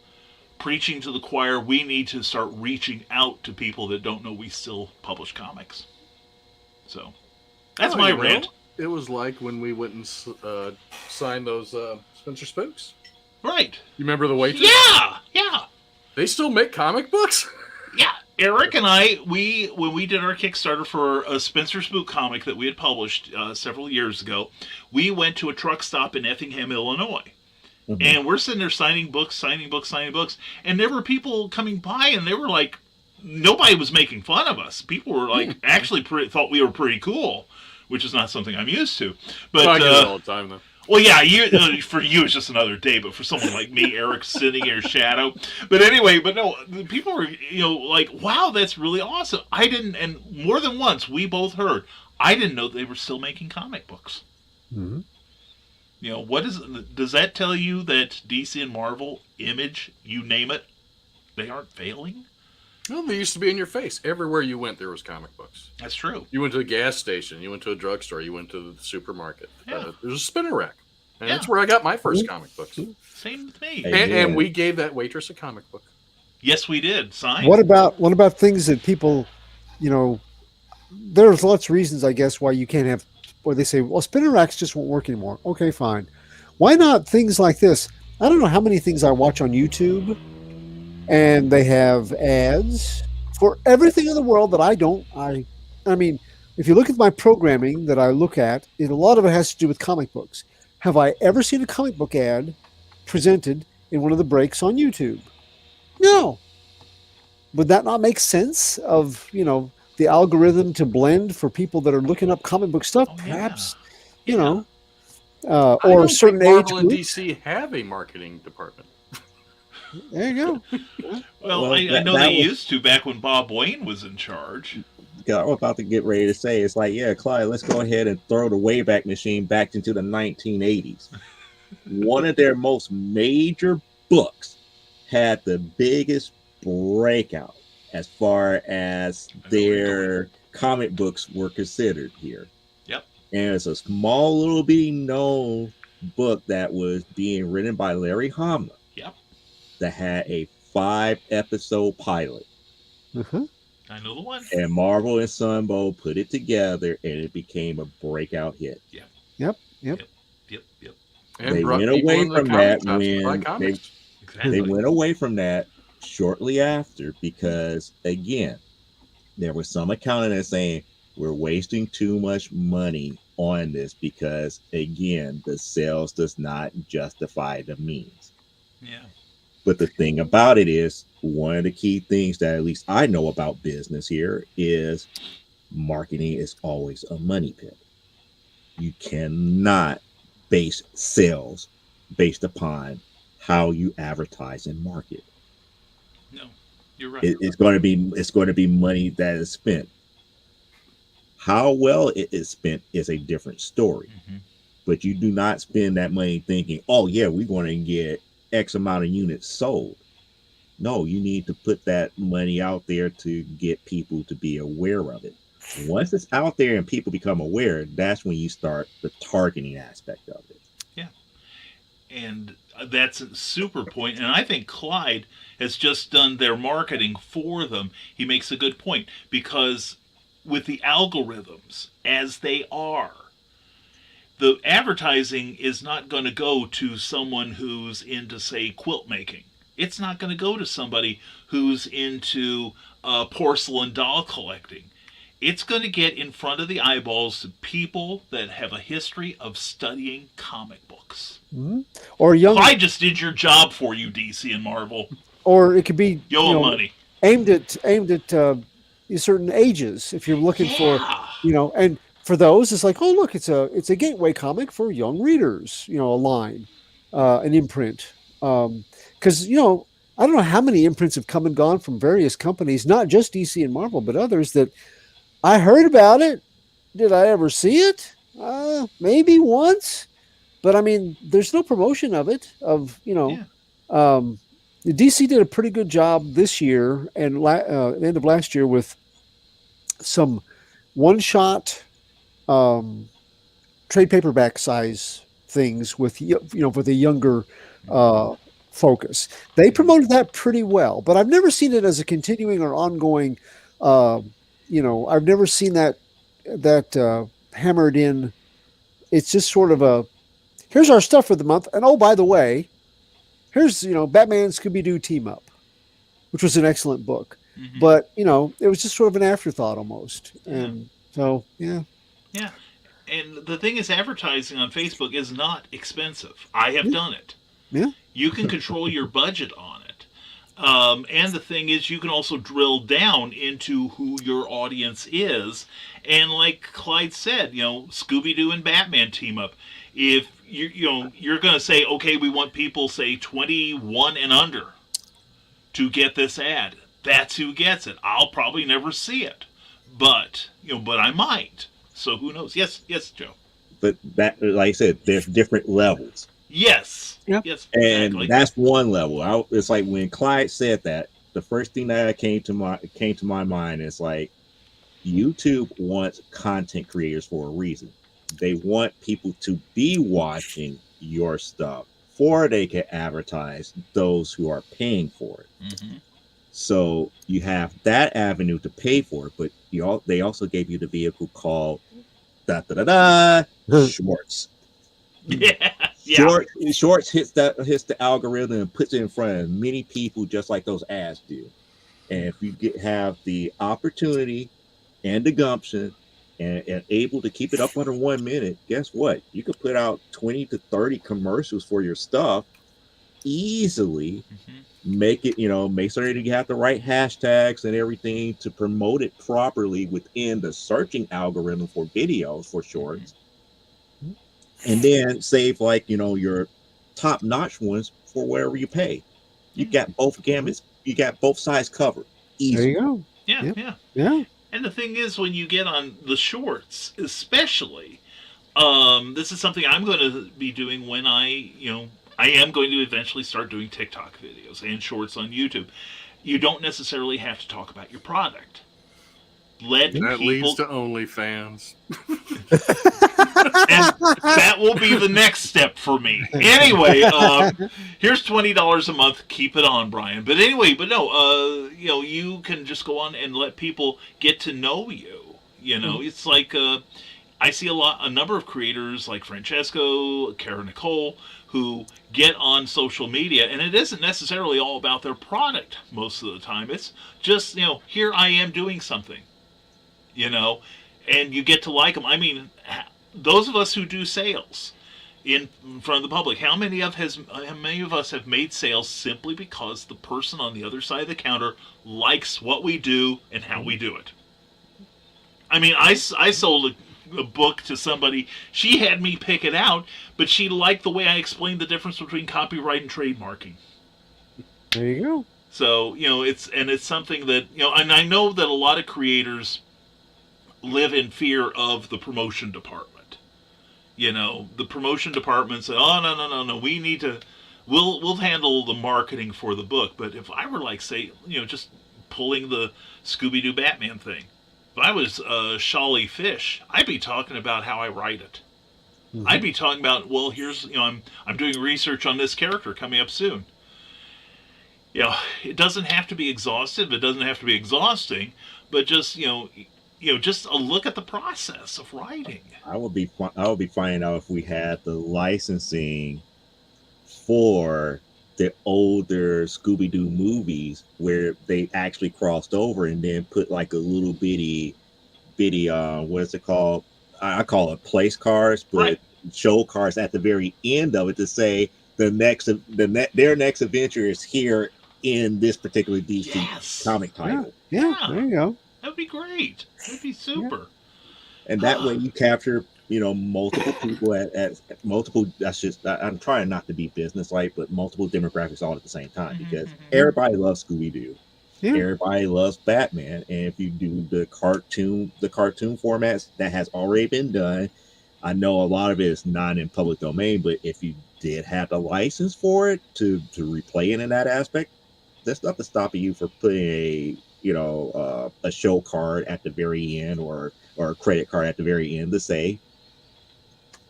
preaching to the choir. We need to start reaching out to people that don't know we still publish comics. So that's my rant. It was like when we went and signed those Spencer Spooks. Right. You remember the waitress? Yeah. They still make comic books? Yeah. Eric and I, when we did our Kickstarter for a Spencer Spook comic that we had published several years ago, we went to a truck stop in Effingham, Illinois. Mm-hmm. And we're sitting there signing books. And there were people coming by, and they were like, nobody was making fun of us. People were like, actually thought we were pretty cool, which is not something I'm used to. But I get it all the time, though. Well, yeah, for you it's just another day, but for someone like me, Eric, sitting in your shadow. But anyway, no, people were, like, wow, that's really awesome. I didn't, and more than once, we both heard, I didn't know they were still making comic books. Mm-hmm. Does that tell you that DC and Marvel, Image, you name it, they aren't failing? Well, they used to be in your face. Everywhere you went, there was comic books. That's true. You went to a gas station. You went to a drugstore. You went to the supermarket. Yeah. There's a spinner rack. And that's where I got my first comic books. Same with me. And we gave that waitress a comic book. Yes, we did. Signed. What about things that people, there's lots of reasons, I guess, why you can't have, or they say, well, spinner racks just won't work anymore. Okay, fine. Why not things like this? I don't know how many things I watch on YouTube, and they have ads for everything in the world that I mean, if you look at my programming that I look at, a lot of it has to do with comic books. Have I ever seen a comic book ad presented in one of the breaks on YouTube? No. Would that not make sense of, the algorithm to blend for people that are looking up comic book stuff? Perhaps, or certain age Marvel and DC have a marketing department. There you go. Well, I know they used to back when Bob Wayne was in charge. I was about to get ready to say, it's like, yeah, Clyde, let's go ahead and throw the Wayback Machine back into the 1980s. One of their most major books had the biggest breakout as far as their comic books were considered here. Yep. And it's a small little bitty known book that was being written by Larry Hama. Yep. That had a 5-episode pilot. Mm-hmm. I know the one. And Marvel and Sunbow put it together, and it became a breakout hit. Yep. And they went away from that they went away from that shortly after, because again, there was some accounting that's saying we're wasting too much money on this because again, the sales does not justify the means. Yeah. But the thing about it is, one of the key things that at least I know about business here is marketing is always a money pit. You cannot base sales based upon how you advertise and market. No. You're right. It's going to be money that is spent. How well it is spent is a different story. Mm-hmm. But you do not spend that money thinking, oh yeah, we're going to get X amount of units sold. No, you need to put that money out there to get people to be aware of it. Once it's out there and people become aware, that's when you start the targeting aspect of it. Yeah. And that's a super point. And I think Clyde has just done their marketing for them. He makes a good point, because with the algorithms as they are, the advertising is not going to go to someone who's into, say, quilt making. It's not going to go to somebody who's into porcelain doll collecting. It's going to get in front of the eyeballs of people that have a history of studying comic books. Mm-hmm. Or young. I just did your job for you, DC and Marvel. Or it could be money aimed at certain ages. If you're looking for, and for those, it's like, oh look, it's a gateway comic for young readers. A line, an imprint. Because, I don't know how many imprints have come and gone from various companies, not just DC and Marvel, but others that I heard about it. Did I ever see it? Maybe once. But, I mean, there's no promotion of it. DC did a pretty good job this year and the end of last year with some one-shot trade paperback size things with, with a younger focus. They promoted that pretty well, but I've never seen it as a continuing or ongoing. I've never seen that hammered in. It's just sort of here's our stuff for the month, and oh, by the way, here's Batman Scooby-Doo team up, which was an excellent book, but it was just sort of an afterthought almost, and so yeah. And the thing is, advertising on Facebook is not expensive. I have done it. Yeah. You can control your budget on it. And the thing is, you can also drill down into who your audience is. And like Clyde said, Scooby-Doo and Batman team up. If you're going to say, okay, we want people, say, 21 and under to get this ad. That's who gets it. I'll probably never see it. But I might. So who knows? Yes, Joe. But that, like I said, there's different levels. Yes. Yep. Yes. And exactly. that's one level. It's like when Clyde said that, the first thing that came to my mind is like, YouTube wants content creators for a reason. They want people to be watching your stuff before they can advertise those who are paying for it. Mm-hmm. So you have that avenue to pay for it, but they also gave you the vehicle called Shorts. Yeah. Shorts hits the algorithm and puts it in front of many people, just like those ads do. And if you have the opportunity and the gumption and able to keep it up under 1 minute, guess what? You could put out 20 to 30 commercials for your stuff easily. Make it, make sure that you have the right hashtags and everything to promote it properly within the searching algorithm for videos for shorts. And then save your top notch ones for wherever you pay. You got both gamuts, you got both sides covered. Easy. There you go. Yeah. And the thing is, when you get on the shorts, especially, this is something I'm going to be doing when I am going to eventually start doing TikTok videos and shorts on YouTube. You don't necessarily have to talk about your product. That leads to OnlyFans. And that will be the next step for me. Anyway, here's $20 a month. Keep it on, Brian. But anyway, you can just go on and let people get to know you. It's like I see a number of creators like Francesco, Kara Nicole, who get on social media, and it isn't necessarily all about their product most of the time. It's just, here I am doing something, and you get to like them. I mean, those of us who do sales in front of the public, how many of us have made sales simply because the person on the other side of the counter likes what we do and how we do it? I mean, I sold a book to somebody. She had me pick it out, but she liked the way I explained the difference between copyright and trademarking. There you go. So, it's something that, and I know that a lot of creators live in fear of the promotion department. The promotion department said, "Oh, no, we need to, we'll handle the marketing for the book." But if I were like, say, just pulling the Scooby-Doo Batman thing, if I was Shawley Fish, I'd be talking about how I write it. Mm-hmm. I'd be talking about, well, here's, I'm doing research on this character coming up soon. It doesn't have to be exhaustive. It doesn't have to be exhausting, but just, just a look at the process of writing. I would be finding out if we had the licensing for the older Scooby-Doo movies where they actually crossed over and then put like a little bitty what is it called? I call it place cards, but right. Show cards at the very end of it to say their next adventure is here in this particular DC comic title. Yeah, there you go. That'd be great. That'd be super. Yeah. And that way you capture, multiple people at multiple. I'm trying not to be business-like, but multiple demographics all at the same time because everybody loves Scooby-Doo. Yeah. Everybody loves Batman, and if you do the cartoon formats that has already been done, I know a lot of it is not in public domain, but if you did have the license for it to replay it in that aspect, there's nothing stopping you for putting a show card at the very end or a credit card at the very end to say,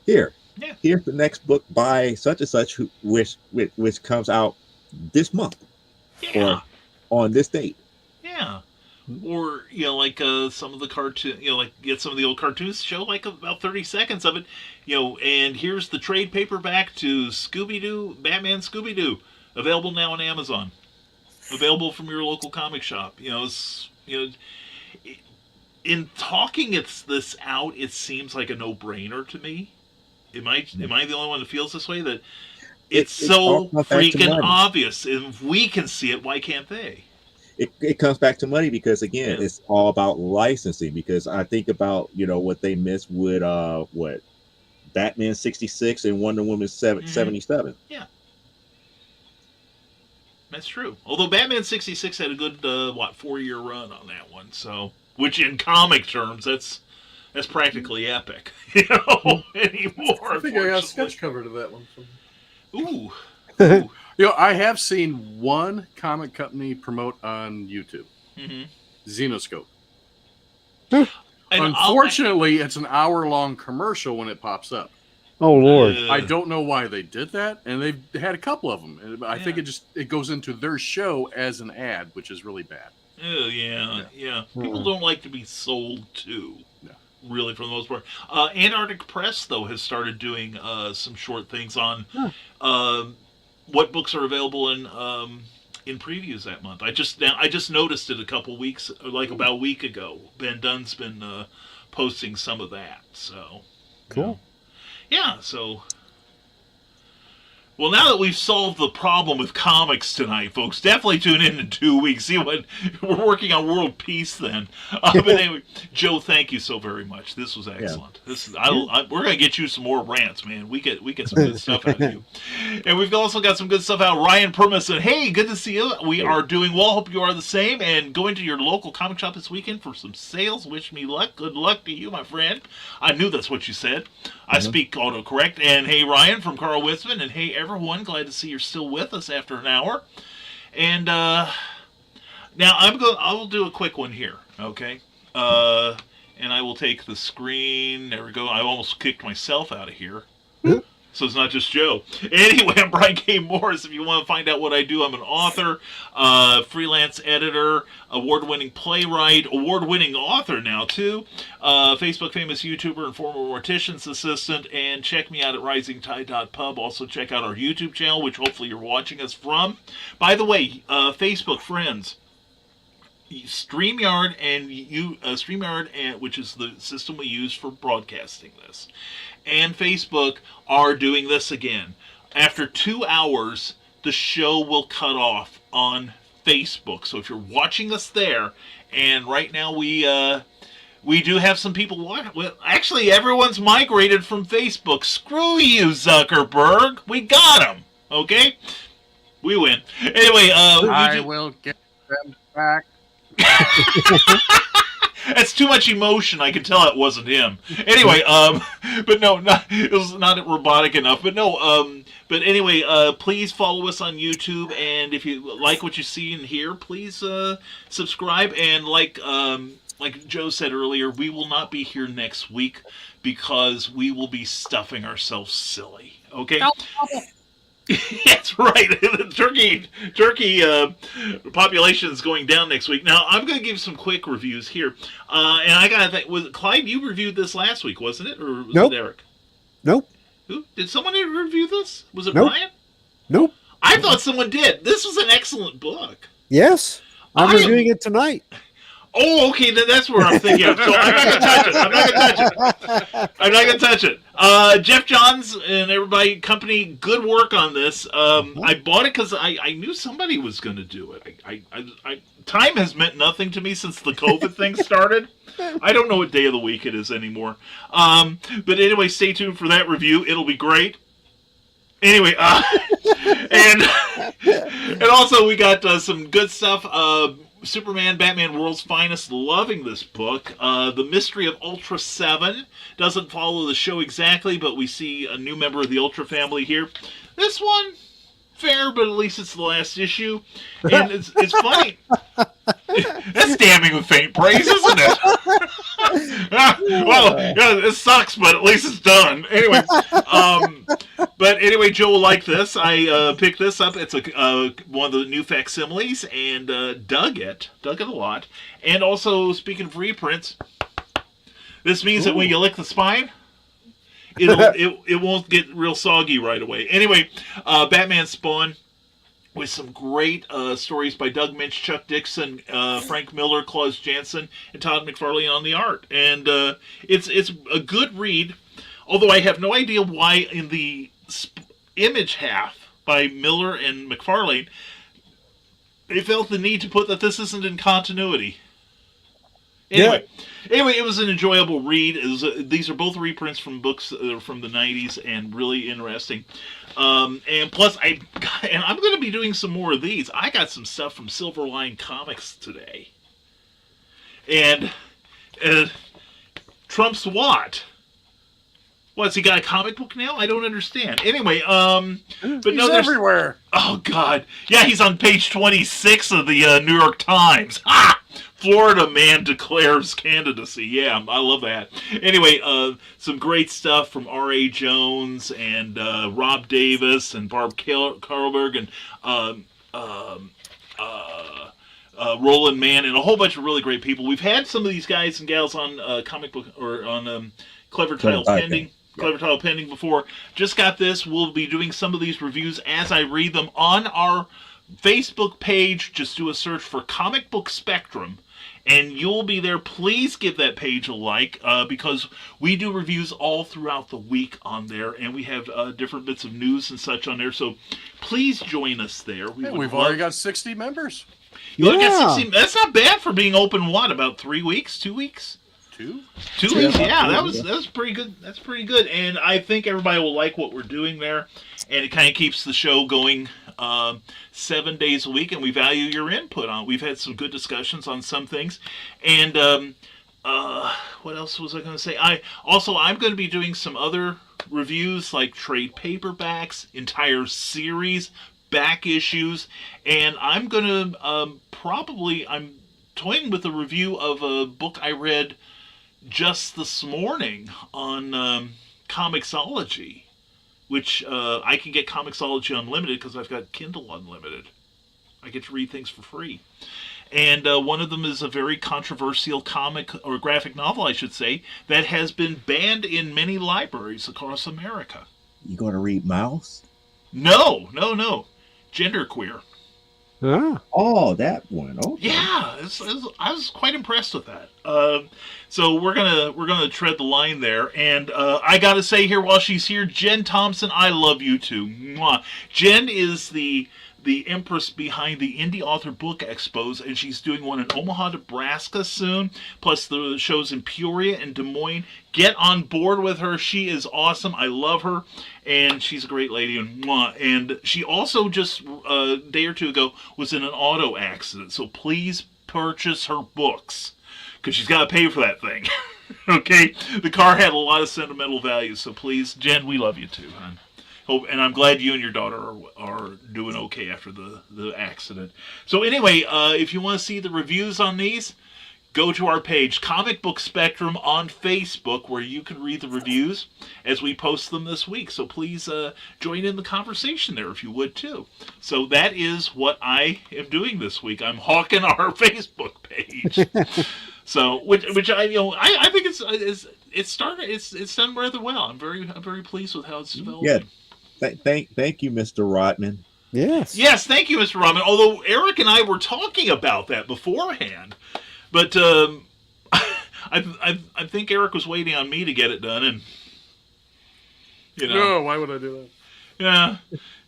here's the next book by such and such which comes out this month or on this date. Yeah. Or, like some of the cartoon, like get some of the old cartoons, show like about 30 seconds of it, and here's the trade paperback to Scooby-Doo, Batman Scooby-Doo, available now on Amazon. Available from your local comic shop. In talking this out, it seems like a no-brainer to me. Am I the only one that feels this way? That it's so freaking obvious. If we can see it, why can't they? It comes back to money because again, it's all about licensing. Because I think about what they missed with Batman 66 and Wonder Woman 77. Yeah. That's true. Although Batman 66 had a good 4-year run on that one, so which in comic terms that's practically epic, anymore. I think I got a sketch cover to that one. Ooh. I have seen one comic company promote on YouTube, Xenoscope. Unfortunately, it's an hour-long commercial when it pops up. Oh Lord! I don't know why they did that, and they've had a couple of them. I think it goes into their show as an ad, which is really bad. Oh yeah. People don't like to be sold to. No. Really, for the most part. Antarctic Press though has started doing some short things on what books are available in previews that month. I just noticed it a couple weeks, like about a week ago. Ben Dunn's been posting some of that. So cool. Yeah, so... Well, now that we've solved the problem with comics tonight, folks, definitely tune in 2 weeks. See what we're working on world peace then. But anyway, Joe, thank you so very much. This was excellent. Yeah. We're gonna get you some more rants, man. We get some good stuff out of you, and we've also got some good stuff out. Ryan Perma said, "Hey, good to see you. We are doing well. Hope you are the same. And going to your local comic shop this weekend for some sales. Wish me luck. Good luck to you, my friend." I knew that's what you said. I speak autocorrect. And hey, Ryan from Carl Witzman, and hey, everyone, glad to see you're still with us after an hour. And now I will do a quick one here, okay? And I will take the screen. There we go. I almost kicked myself out of here. So it's not just Joe. Anyway, I'm Brian K. Morris. If you want to find out what I do, I'm an author, freelance editor, award-winning playwright, award-winning author now, too, Facebook famous YouTuber and former mortician's assistant, and check me out at risingtide.pub. Also check out our YouTube channel, which hopefully you're watching us from. By the way, Facebook friends, StreamYard which is the system we use for broadcasting this, and Facebook are doing this again. After 2 hours, the show will cut off on Facebook. So if you're watching us there, and right now we do have some people watching. Well, actually, everyone's migrated from Facebook. Screw you, Zuckerberg. We got him. Okay? We win. Anyway, I will get them back. That's too much emotion. I can tell it wasn't him. Anyway, but no, it was not robotic enough. But no, but anyway, please follow us on YouTube, and if you like what you see and hear, please subscribe. And like Joe said earlier, we will not be here next week because we will be stuffing ourselves silly. Okay. That's right. The turkey population is going down next week. Now, I'm going to give some quick reviews here. And I got to think, was Clyde, you reviewed this last week, wasn't it? Or was it Eric? Nope. Who? Did someone review this? Was it Nope. Brian? Nope. I thought someone did. This was an excellent book. Yes. I'm reviewing it tonight. Oh, okay, that's where I'm thinking of. So I'm not going to touch it. I'm not going to touch it. Jeff Johns and everybody, company, good work on this. I bought it because I knew somebody was going to do it. Time has meant nothing to me since the COVID thing started. I don't know what day of the week it is anymore. But anyway, stay tuned for that review. It'll be great. Anyway, and also we got some good stuff. Superman, Batman, World's Finest, loving this book. The Mystery of Ultra 7 doesn't follow the show exactly, but we see a new member of the Ultra family here. This one, fair, but at least it's the last issue. And it's funny. That's damning with faint praise, isn't it? Well, yeah, it sucks, but at least it's done. Anyway, but anyway, Joe will like this. I picked this up. It's one of the new facsimiles, and dug it a lot. And also, speaking of reprints, this means that when you lick the spine, it won't get real soggy right away. Anyway, Batman Spawn, with some great stories by Doug Minch, Chuck Dixon, Frank Miller, Claus Jansen, and Todd McFarlane on the art. And it's a good read, although I have no idea why in the image half by Miller and McFarlane, they felt the need to put that this isn't in continuity. Anyway, it was an enjoyable read. These are both reprints from books from the 90s and really interesting. And plus, I'm going to be doing some more of these. I got some stuff from Silverline Comics today. And Trump's what? What's he got a comic book now? I don't understand. Anyway, but he's everywhere. Oh God, yeah, he's on page 26 of the New York Times. Ah, Florida man declares candidacy. Yeah, I love that. Anyway, some great stuff from R.A. Jones and Rob Davis and Barb Karlberg and Roland Mann and a whole bunch of really great people. We've had some of these guys and gals on comic book or on Clever Titles Pending. Clever Title Pending before. Just got this. We'll be doing some of these reviews as I read them on our Facebook page. Just do a search for Comic Book Spectrum, and you'll be there. Please give that page a like, because we do reviews all throughout the week on there, and we have different bits of news and such on there. So please join us there. We've already got 60 members. Got 60. That's not bad for being open. What, about 3 weeks? 2 weeks? 2 weeks, yeah, that was pretty good. That's pretty good, and I think everybody will like what we're doing there, and it kind of keeps the show going 7 days a week, and we value your input on. We've had some good discussions on some things, and what else was I going to say? I'm going to be doing some other reviews like trade paperbacks, entire series, back issues, and I'm going to I'm toying with a review of a book I read just this morning on Comixology, which I can get Comixology Unlimited because I've got Kindle Unlimited. I get to read things for free. And one of them is a very controversial comic, or graphic novel, I should say, that has been banned in many libraries across America. You going to read Mouse? No. Genderqueer. Ah. Oh, that one. Okay. Yeah, I was quite impressed with that. So we're gonna tread the line there, and I gotta say here while she's here, Jen Thompson, I love you too. Mwah. Jen is the the empress behind the Indie Author Book Expos, and she's doing one in Omaha, Nebraska soon, plus the shows in Peoria and Des Moines. Get on board with her. She is awesome. I love her, and she's a great lady. And she also just a day or two ago was in an auto accident, so please purchase her books, because she's got to pay for that thing. Okay? The car had a lot of sentimental value, so please, Jen, we love you too, hon. And I'm glad you and your daughter are doing okay after the accident. So anyway, if you want to see the reviews on these, go to our page, Comic Book Spectrum on Facebook, where you can read the reviews as we post them this week. So please join in the conversation there if you would too. So that is what I am doing this week. I'm hawking our Facebook page. So which I think it's done rather well. I'm very pleased with how it's developed. Yeah. Thank you, Mr. Rodman. Yes, thank you, Mr. Rodman. Although Eric and I were talking about that beforehand, but I think Eric was waiting on me to get it done, and No, why would I do that?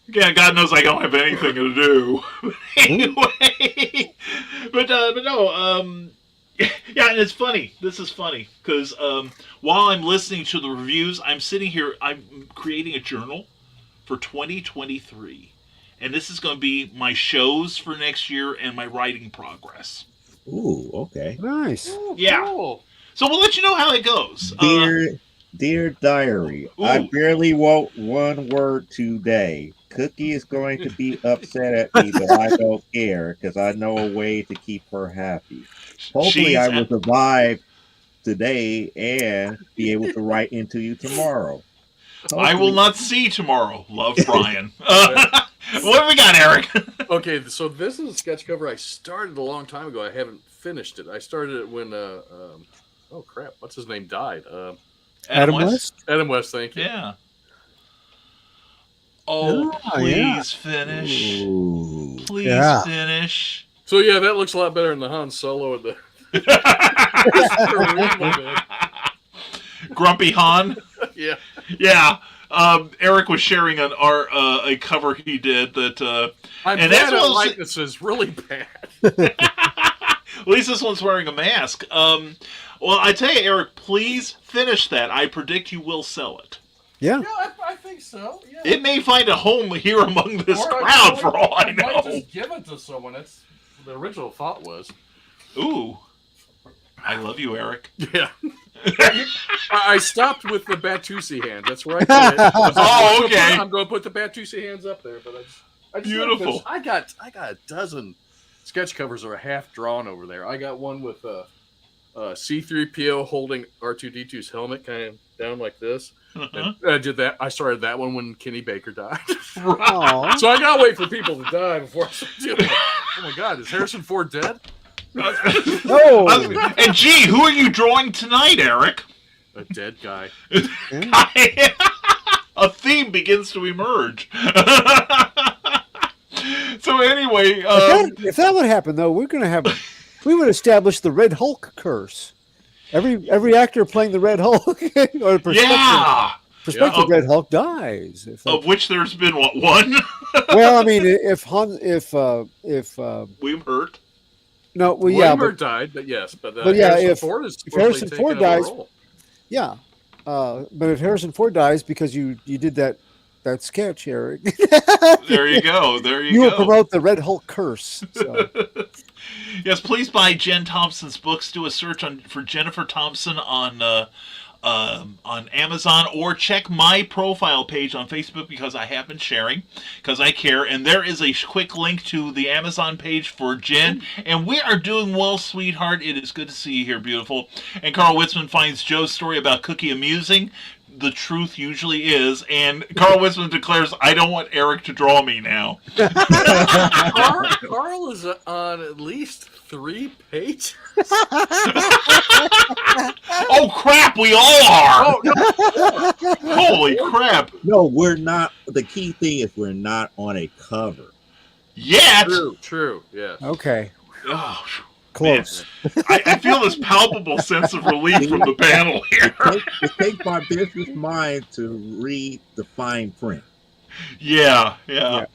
Yeah, God knows I don't have anything to do. Anyway, but no, yeah, and it's funny. This is funny because while I'm listening to the reviews, I'm sitting here. I'm creating a journal for 2023, and this is going to be my shows for next year and my writing progress. Ooh, okay. Nice. Ooh, yeah. Cool. So we'll let you know how it goes. Dear diary, I barely wrote one word today. Cookie is going to be upset at me, but I don't care because I know a way to keep her happy. Hopefully, I will survive today and be able to write into you tomorrow. Hopefully. I will not see tomorrow. Love, Brian. What have we got, Eric? Okay, so this is a sketch cover I started a long time ago. I haven't finished it. I started it when, oh crap, what's his name died? Adam West? Adam West, thank you. Yeah. Oh, please finish. Ooh. Please finish. So yeah, that looks a lot better than the Han Solo and the Grumpy Han. Yeah. Yeah. Eric was sharing a cover he did that. I'm glad our likeness is really bad. At least this one's wearing a mask. Well, I tell you, Eric, please finish that. I predict you will sell it. Yeah. Yeah, I think so. Yeah. It may find a home here among this crowd, for all I know. Might just give it to someone. That's the original thought was. Ooh. I love you, Eric. Yeah. I stopped with the Batusi hand. That's where I put it. Oh, okay. I'm going to put the Batusi hands up there, but I just beautiful. I got a dozen sketch covers that are half drawn over there. I got one with C-3PO holding R2-D2's helmet kind of down like this. And I did that. I started that one when Kenny Baker died. So I gotta wait for people to die before I start doing it. Oh my God, is Harrison Ford dead? No. And gee, who are you drawing tonight, Eric? A dead guy. A theme begins to emerge. So anyway, if that would happen, though, we would establish the Red Hulk curse. Every actor playing the Red Hulk or prospective Red Hulk dies. Of which there's been one? Well, I mean, if William Hurt. No, well, William Hurt died, but yes, but yeah, if Harrison Ford dies, yeah, but if Harrison Ford dies because you did that sketch, Eric. There you go. You will promote the Red Hulk curse. So. Yes, please buy Jen Thompson's books. Do a search for Jennifer Thompson on Amazon, or check my profile page on Facebook because I have been sharing because I care. And there is a quick link to the Amazon page for Jen. And we are doing well, sweetheart. It is good to see you here, beautiful. And Carl Witzman finds Joe's story about Cookie amusing. The truth usually is, and Carl Witzman declares, "I don't want Eric to draw me now." Carl is on at least 3 pages. Oh crap! We all are. Oh, no. Holy crap! No, we're not. The key thing is we're not on a cover yet. True. Yeah. Okay. Oh, close. I feel this palpable sense of relief from the panel here. It takes my business mind to read the fine print. Yeah. Yeah.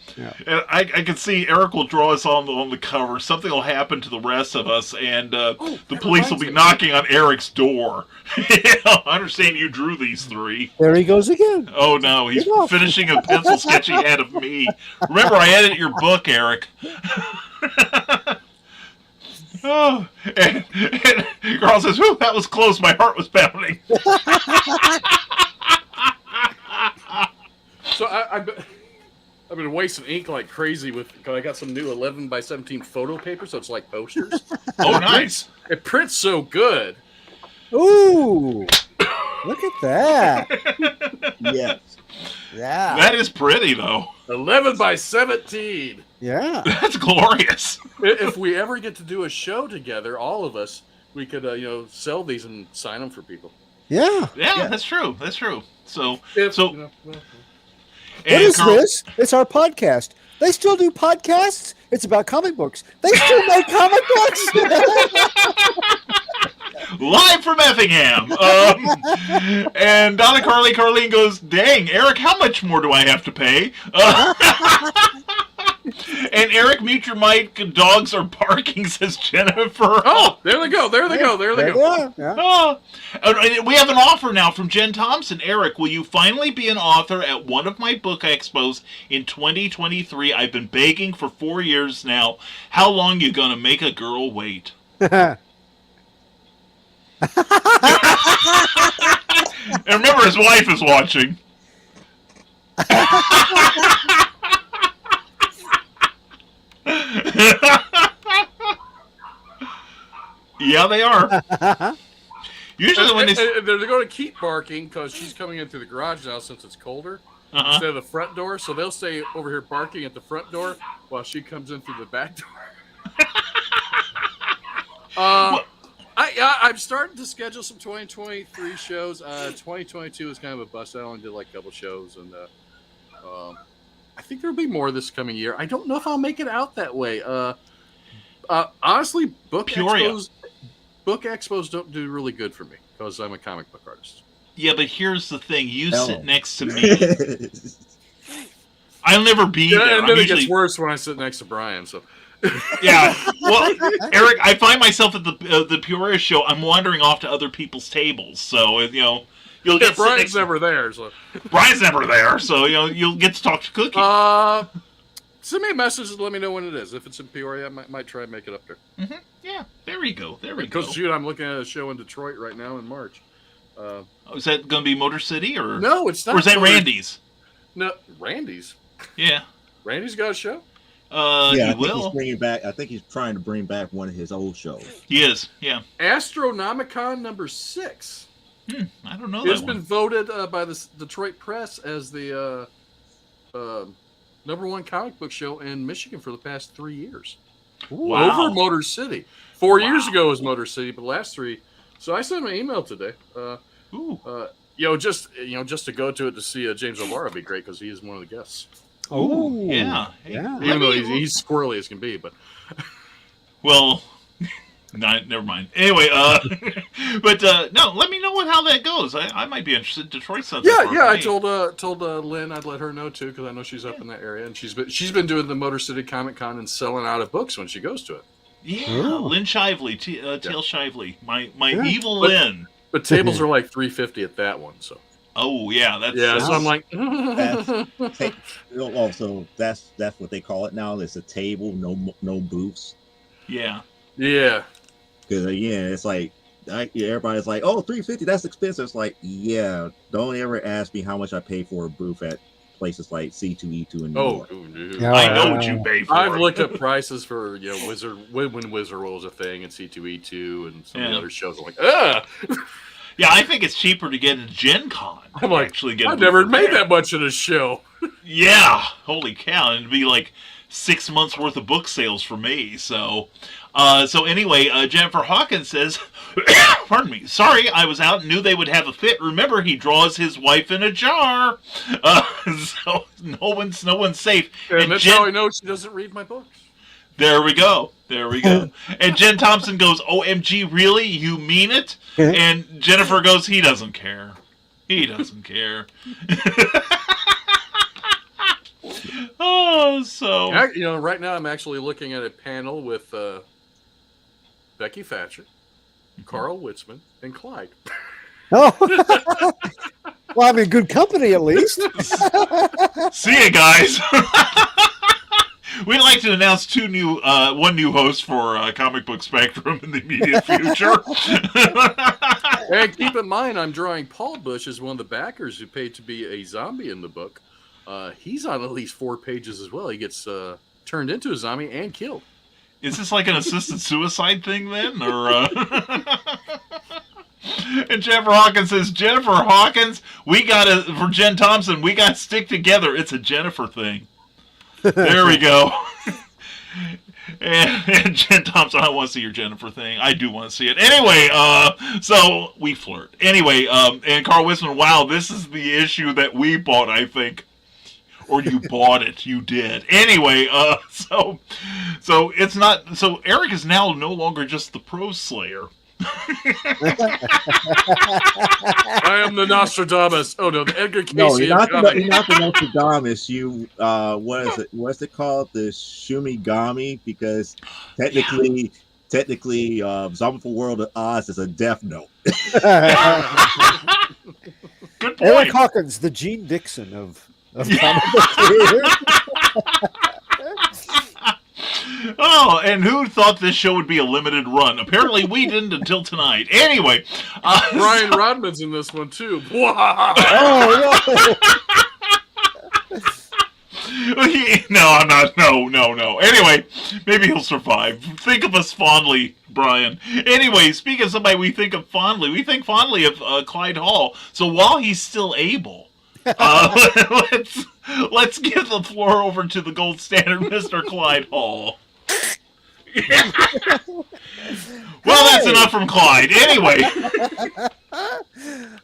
And I can see Eric will draw us on the cover. Something will happen to the rest of us, and the police will be knocking on Eric's door. I understand you drew these three. There he goes again. Oh no, he's finishing a pencil sketch he had of me. Remember, I edited your book, Eric. Oh, and Carl says, "Whew, that was close. My heart was pounding." So I've been wasting ink like crazy cause I got some new 11 by 17 photo paper, so it's like posters. Oh, nice! It prints so good. Ooh, look at that. Yes. Yeah. That is pretty, though. 11 by 17. Yeah. That's glorious. If we ever get to do a show together, all of us, we could sell these and sign them for people. Yeah. Yeah, that's true. That's true. So What is this? It's our podcast. They still do podcasts? It's about comic books. They still make comic books? Live from Effingham. And Donna Carlene goes, "Dang, Eric, how much more do I have to pay?" And Eric, mute your mic. Dogs are barking, says Jennifer. Oh, there they go. There they go. Yeah. Oh. We have an offer now from Jen Thompson. Eric, will you finally be an author at one of my book expos in 2023? I've been begging for 4 years now. How long you gonna make a girl wait? And remember, his wife is watching. Yeah, they are. Usually when they're going to keep barking because she's coming in through the garage now since it's colder instead of the front door. So they'll stay over here barking at the front door while she comes in through the back door. I'm starting to schedule some 2023 shows. 2022 is kind of a bust. I only did like a couple shows, and I think there'll be more this coming year. I don't know if I'll make it out that way. Honestly, book expos don't do really good for me because I'm a comic book artist. Yeah, but here's the thing: you sit next to me. I'll never be there. And then it gets worse when I sit next to Brian. So. Yeah, well, Eric, I find myself at the Peoria show. I'm wandering off to other people's tables, so you'll get. Brian's never there, so Brian's never there, so you'll get to talk to Cookie. Send me a message and let me know when it is. If it's in Peoria, I might try and make it up there. Mm-hmm. Yeah, there we go. Because shoot, I'm looking at a show in Detroit right now in March. Is that going to be Motor City or no? It's not. Or is that Randy's? No, Randy's. Yeah, Randy's got a show. I think he's bringing back. I think he's trying to bring back one of his old shows. He is. Yeah. Astronomicon number 6. I don't know. It's been voted by the Detroit Press as the #1 comic book show in Michigan for the past 3 years. Wow. Over Motor City. 4 years ago was Motor City, but the last 3. So I sent him an email today. Just to go to it to see James O'Barr would be great because he is one of the guests. Oh, yeah. Even though he's squirrely as can be, but well, never mind. Anyway, but no, let me know how that goes. I might be interested. Detroit's something. Yeah. I told Lynn I'd let her know too because I know she's up in that area, and she's been doing the Motor City Comic Con and selling out of books when she goes to it. Yeah, Lynn Shively, Tail Shively, my evil Lynn. But tables are like $350 at that one, so. Oh yeah, so I'm like, so that's what they call it now. It's a table, no booths. Yeah. Because again, it's like everybody's like, oh, $350, that's expensive. It's like, yeah, don't ever ask me how much I pay for a booth at places like C2E2 in New York. I know what you pay for. I've looked up prices for when Wizard Roll was a thing and C2E2 and some of the other shows. I'm like, Yeah, I think it's cheaper to get a Gen Con. I'm like, I've never made that much in a show. Yeah, holy cow. And it'd be like 6 months worth of book sales for me. So anyway, Jennifer Hawkins says, pardon me, sorry, I was out and knew they would have a fit. Remember, he draws his wife in a jar. So no one's safe. And that's how I know she doesn't read my books. There we go. And Jen Thompson goes, OMG, really? You mean it? And Jennifer goes, he doesn't care. Oh, so right now I'm actually looking at a panel with Becky Thatcher, Carl Witzman, and Clyde. Oh, well, I'm in good company at least. See you guys. We'd like to announce one new host for Comic Book Spectrum in the immediate future. And keep in mind, I'm drawing Paul Bush as one of the backers who paid to be a zombie in the book. He's on at least 4 pages as well. He gets turned into a zombie and killed. Is this like an assisted suicide thing then, or? And Jennifer Hawkins says, Jennifer Hawkins, for Jen Thompson, we got to stick together. It's a Jennifer thing. There we go. And Jen Thompson, I want to see your Jennifer thing. I do want to see it. Anyway, so we flirt. Anyway, and Carl Wiseman, wow, this is the issue that we bought, I think. Or you bought it. You did. Anyway, so it's not. So Eric is now no longer just the prose slayer. I am the Nostradamus. Oh no, the Edgar Casey. No, you're not the Nostradamus. You what is it? What's it called? The Shumigami, because technically, Zombie World of Oz is a death note. Good point. Eric Hawkins, the Gene Dixon of comic book creators. Oh, and who thought this show would be a limited run? Apparently we didn't until tonight. Anyway. Brian Rodman's in this one, too. Oh, no, I'm not. No. Anyway, maybe he'll survive. Think of us fondly, Brian. Anyway, speaking of somebody we think of fondly, we think fondly of Clyde Hall. So while he's still able, let's give the floor over to the gold standard, Mr. Clyde Hall. Well, that's enough from Clyde. Anyway.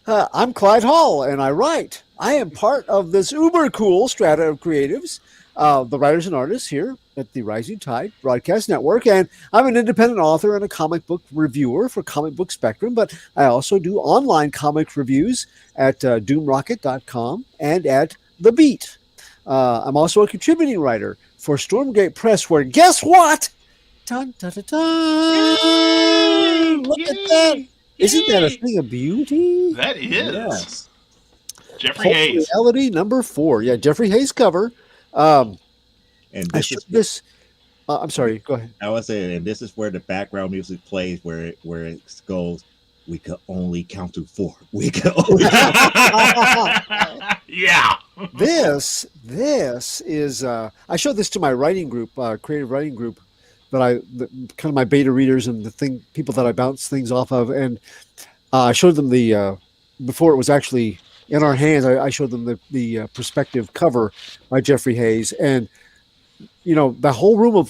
I'm Clyde Hall, and I write. I am part of this uber cool strata of creatives, the writers and artists here at the Rising Tide Broadcast Network, and I'm an independent author and a comic book reviewer for Comic Book Spectrum, but I also do online comic reviews at doomrocket.com and at The Beat. I'm also a contributing writer for Stormgate Press, where guess what? Dun, dun, dun, dun. Look at that. Isn't that a thing of beauty? That is. Yes. Jeffrey Pulp Hayes. Reality number 4. Yeah, Jeffrey Hayes cover. And I'm sorry, go ahead. I was saying, and this is where the background music plays, where it goes, we could only count to 4. We could only Yeah. This is I showed this to my writing group, creative writing group, kind of my beta readers and people that I bounce things off of, and I showed them the before it was actually in our hands. I showed them the perspective cover by Jeffrey Hayes, and the whole room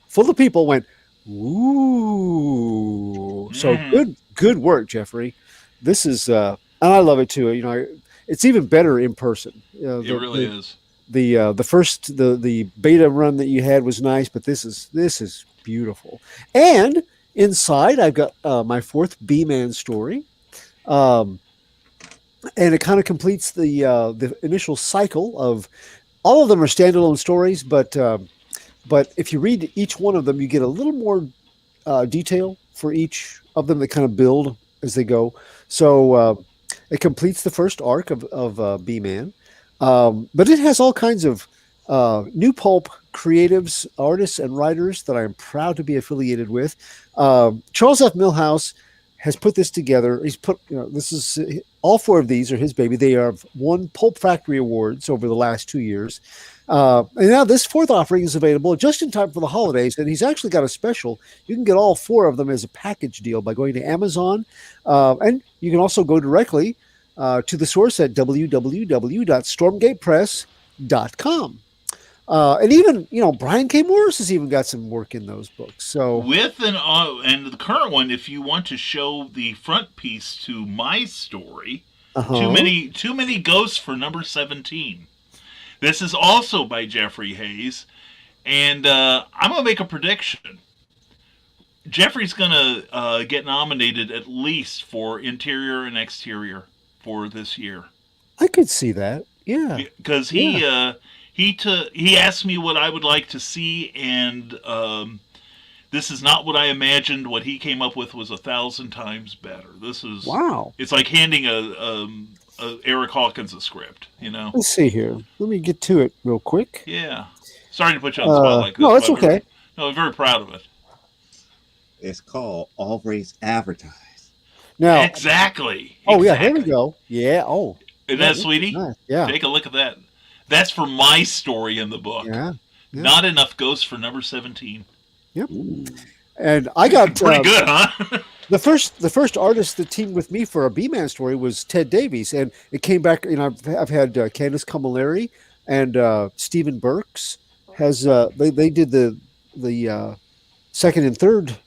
full of people went, "Ooh!" So good work, Jeffrey. This is, and I love it too. It's even better in person. It really is. The first the beta run that you had was nice, but this is beautiful. And inside, I've got my 4th B-Man story, and it kind of completes the initial cycle of all of them are standalone stories, but if you read each one of them, you get a little more detail for each of them that kind of build as they go. So it completes the first arc of B-Man. But it has all kinds of new pulp creatives, artists, and writers that I am proud to be affiliated with. Charles F. Milhouse has put this together. He's put, this is all 4 of these are his baby. They have won Pulp Factory Awards over the last 2 years. And now this 4th offering is available just in time for the holidays. And he's actually got a special. You can get all 4 of them as a package deal by going to Amazon. And you can also go directly to the source at www.stormgatepress.com. And even, Brian K. Morris has even got some work in those books. So and the current one, if you want to show the front piece to my story, Too many ghosts for number 17. This is also by Jeffrey Hayes, and I'm gonna make a prediction. Jeffrey's gonna get nominated at least for interior and exterior for this year. I could see that. Yeah, because He asked me what I would like to see, and this is not what I imagined. What he came up with was 1,000 times better. This is wow. It's like handing a Eric Hawkins a script. Let's see here. Let me get to it real quick. Yeah. Sorry to put you on the spot like this. No, it's okay. I'm very proud of it. It's called Always Advertised. Now, exactly. Oh yeah, here we go. Yeah. Oh, isn't that sweetie? Nice. Yeah. Take a look at that. That's for my story in the book. Yeah. Not enough ghosts for number 17. Yep. And I got pretty good, huh? The first artist that teamed with me for a B-Man story was Ted Davies, and it came back. I've had Candace Camilleri and Stephen Burks has they did the second and third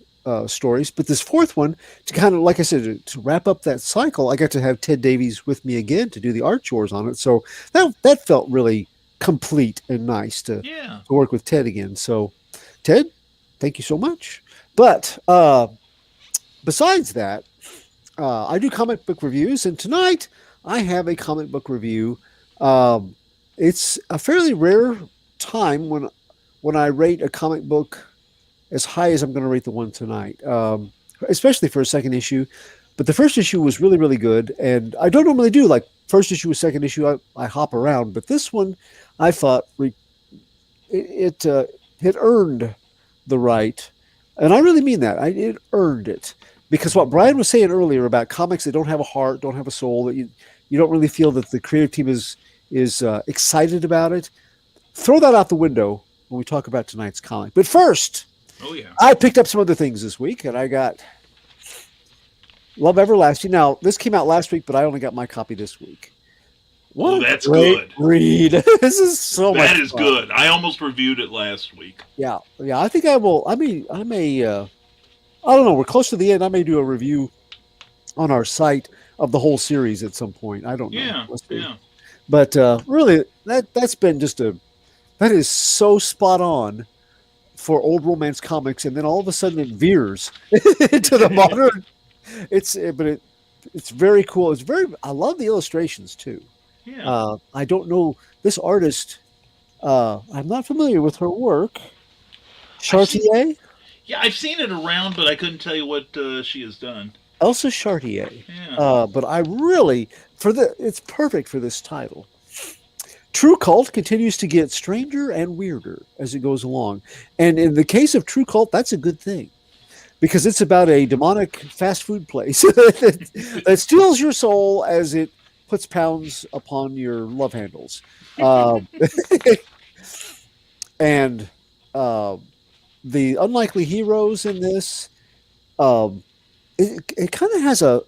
stories, but this fourth one, to kind of, like I said, to wrap up that cycle, I got to have Ted Davies with me again to do the art chores on it. So that felt really complete and nice to work with Ted again. So Ted, thank you so much. But besides that, I do comic book reviews, and tonight I have a comic book review. It's a fairly rare time when I rate a comic book as high as I'm going to rate the one tonight, especially for a second issue. But the first issue was really, really good, and I don't normally do like first issue, second issue. I hop around, but this one I thought it earned the right, and I really mean that. It earned it, because what Brian was saying earlier about comics that don't have a heart, don't have a soul, that you don't really feel that the creative team is excited about it. Throw that out the window when we talk about tonight's comic. But first, I picked up some other things this week, and I got Love Everlasting. Now, this came out last week, but I only got my copy this week. What that's good. Read. This is so much fun. That is good. I almost reviewed it last week. Yeah. I think I will. I may. I don't know. We're close to the end. I may do a review on our site of the whole series at some point. I don't know. Yeah. But really, that's been that is so spot on for old romance comics, and then all of a sudden it veers into the modern. It's very cool. I love the illustrations too. Yeah. I don't know this artist. I'm not familiar with her work. Chartier? I've seen it around, but I couldn't tell you what she has done. Elsa Chartier. Yeah. But I really, it's perfect for this title. True Cult continues to get stranger and weirder as it goes along. And in the case of True Cult, that's a good thing, because it's about a demonic fast food place that steals your soul as it puts pounds upon your love handles. And the unlikely heroes in this, it kind of has a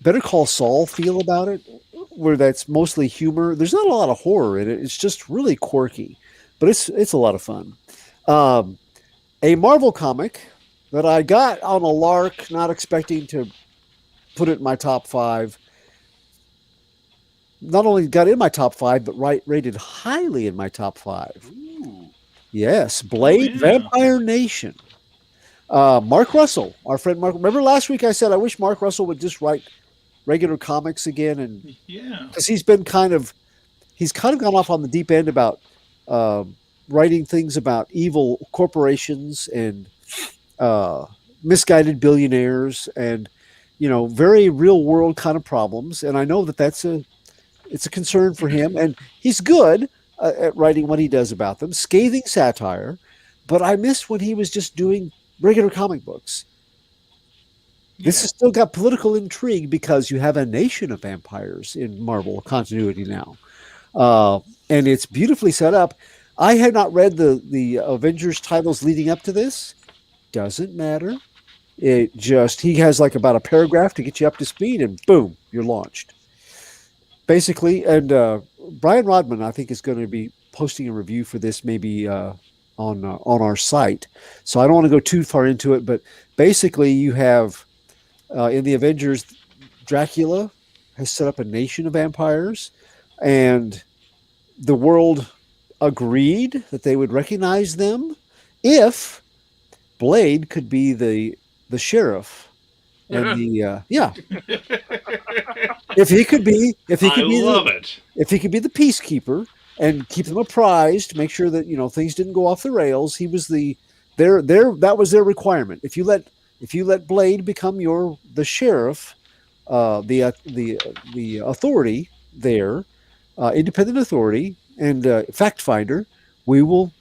Better Call Saul feel about it, where that's mostly humor. There's not a lot of horror in it. It's just really quirky, but it's a lot of fun. A Marvel comic that I got on a lark, not expecting to put it in my top 5. Not only got in my top 5, but rated highly in my top 5. Ooh. Yes, Blade, Vampire Nation. Mark Russell, our friend Mark. Remember last week I said I wish Mark Russell would just write regular comics again, and because he's kind of gone off on the deep end about writing things about evil corporations and misguided billionaires, and very real world kind of problems. And I know it's a concern for him, and he's good at writing what he does about them, scathing satire. But I missed when he was just doing regular comic books. This has still got political intrigue because you have a nation of vampires in Marvel continuity now. And it's beautifully set up. I had not read the Avengers titles leading up to this. Doesn't matter. He has like about a paragraph to get you up to speed, and boom, you're launched. Basically, and Brian Rodman, I think, is going to be posting a review for this maybe on our site. So I don't want to go too far into it, but basically you have in the Avengers, Dracula has set up a nation of vampires, and the world agreed that they would recognize them if Blade could be the sheriff. And if he could be the peacekeeper, and keep them apprised, make sure that things didn't go off the rails. He was that was their requirement. If you let Blade become the sheriff, the authority there, independent authority and fact finder, we will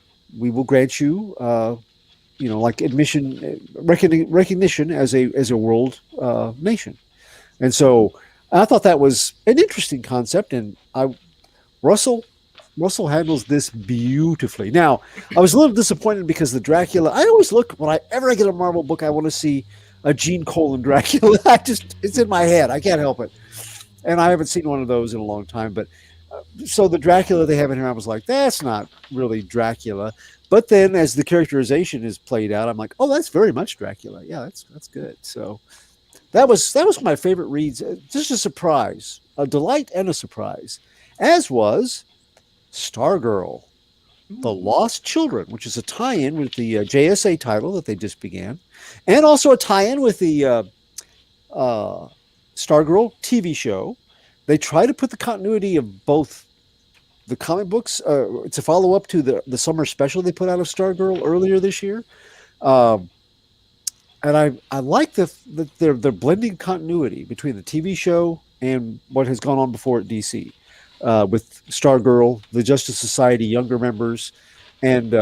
grant you like admission, recognition as a world nation. And so I thought that was an interesting concept, and Russell handles this beautifully. Now, I was a little disappointed because the Dracula, I always look, whenever I get a Marvel book, I want to see a Gene Colan Dracula. It's in my head. I can't help it. And I haven't seen one of those in a long time. But so the Dracula they have in here, I was like, that's not really Dracula. But then as the characterization is played out, I'm like, oh, that's very much Dracula. Yeah, that's good. So that was my favorite reads. Just a surprise, a delight and a surprise, as was Stargirl, The Lost Children, which is a tie-in with the JSA title that they just began, and also a tie-in with the Stargirl TV show. They try to put the continuity of both the comic books. It's a follow-up to the summer special they put out of Stargirl earlier this year. And I like that they're blending continuity between the TV show and what has gone on before at DC. With Stargirl, the Justice Society younger members, and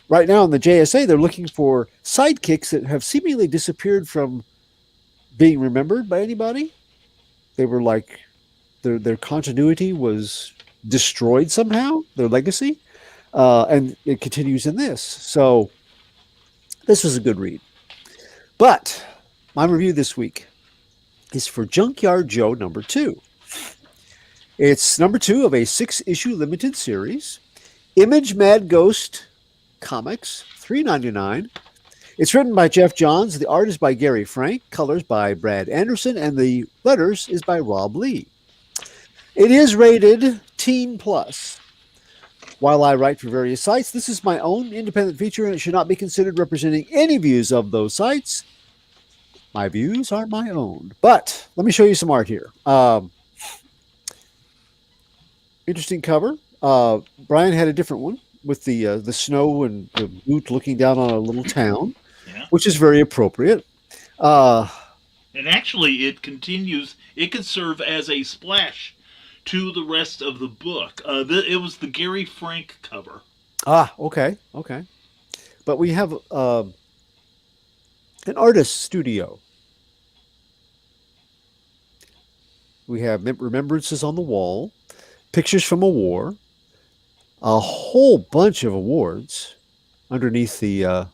right now in the JSA, they're looking for sidekicks that have seemingly disappeared from being remembered by anybody. They were like their continuity was destroyed somehow, their legacy, and it continues in this. So this was a good read. But my review this week is for Junkyard Joe number 2. It's number 2 of a 6-issue limited series. Image Mad Ghost Comics, $3.99. It's written by Jeff Johns. The art is by Gary Frank. Colors by Brad Anderson. And the letters is by Rob Lee. It is rated Teen Plus. While I write for various sites, this is my own independent feature, and it should not be considered representing any views of those sites. My views are my own. But let me show you some art here. Interesting cover. Brian had a different one with the snow and the boot looking down on a little town, which is very appropriate. And actually, it continues. It can serve as a splash to the rest of the book. It was the Gary Frank cover. Okay. But we have an artist studio. We have remembrances on the wall, pictures from a war, a whole bunch of awards underneath the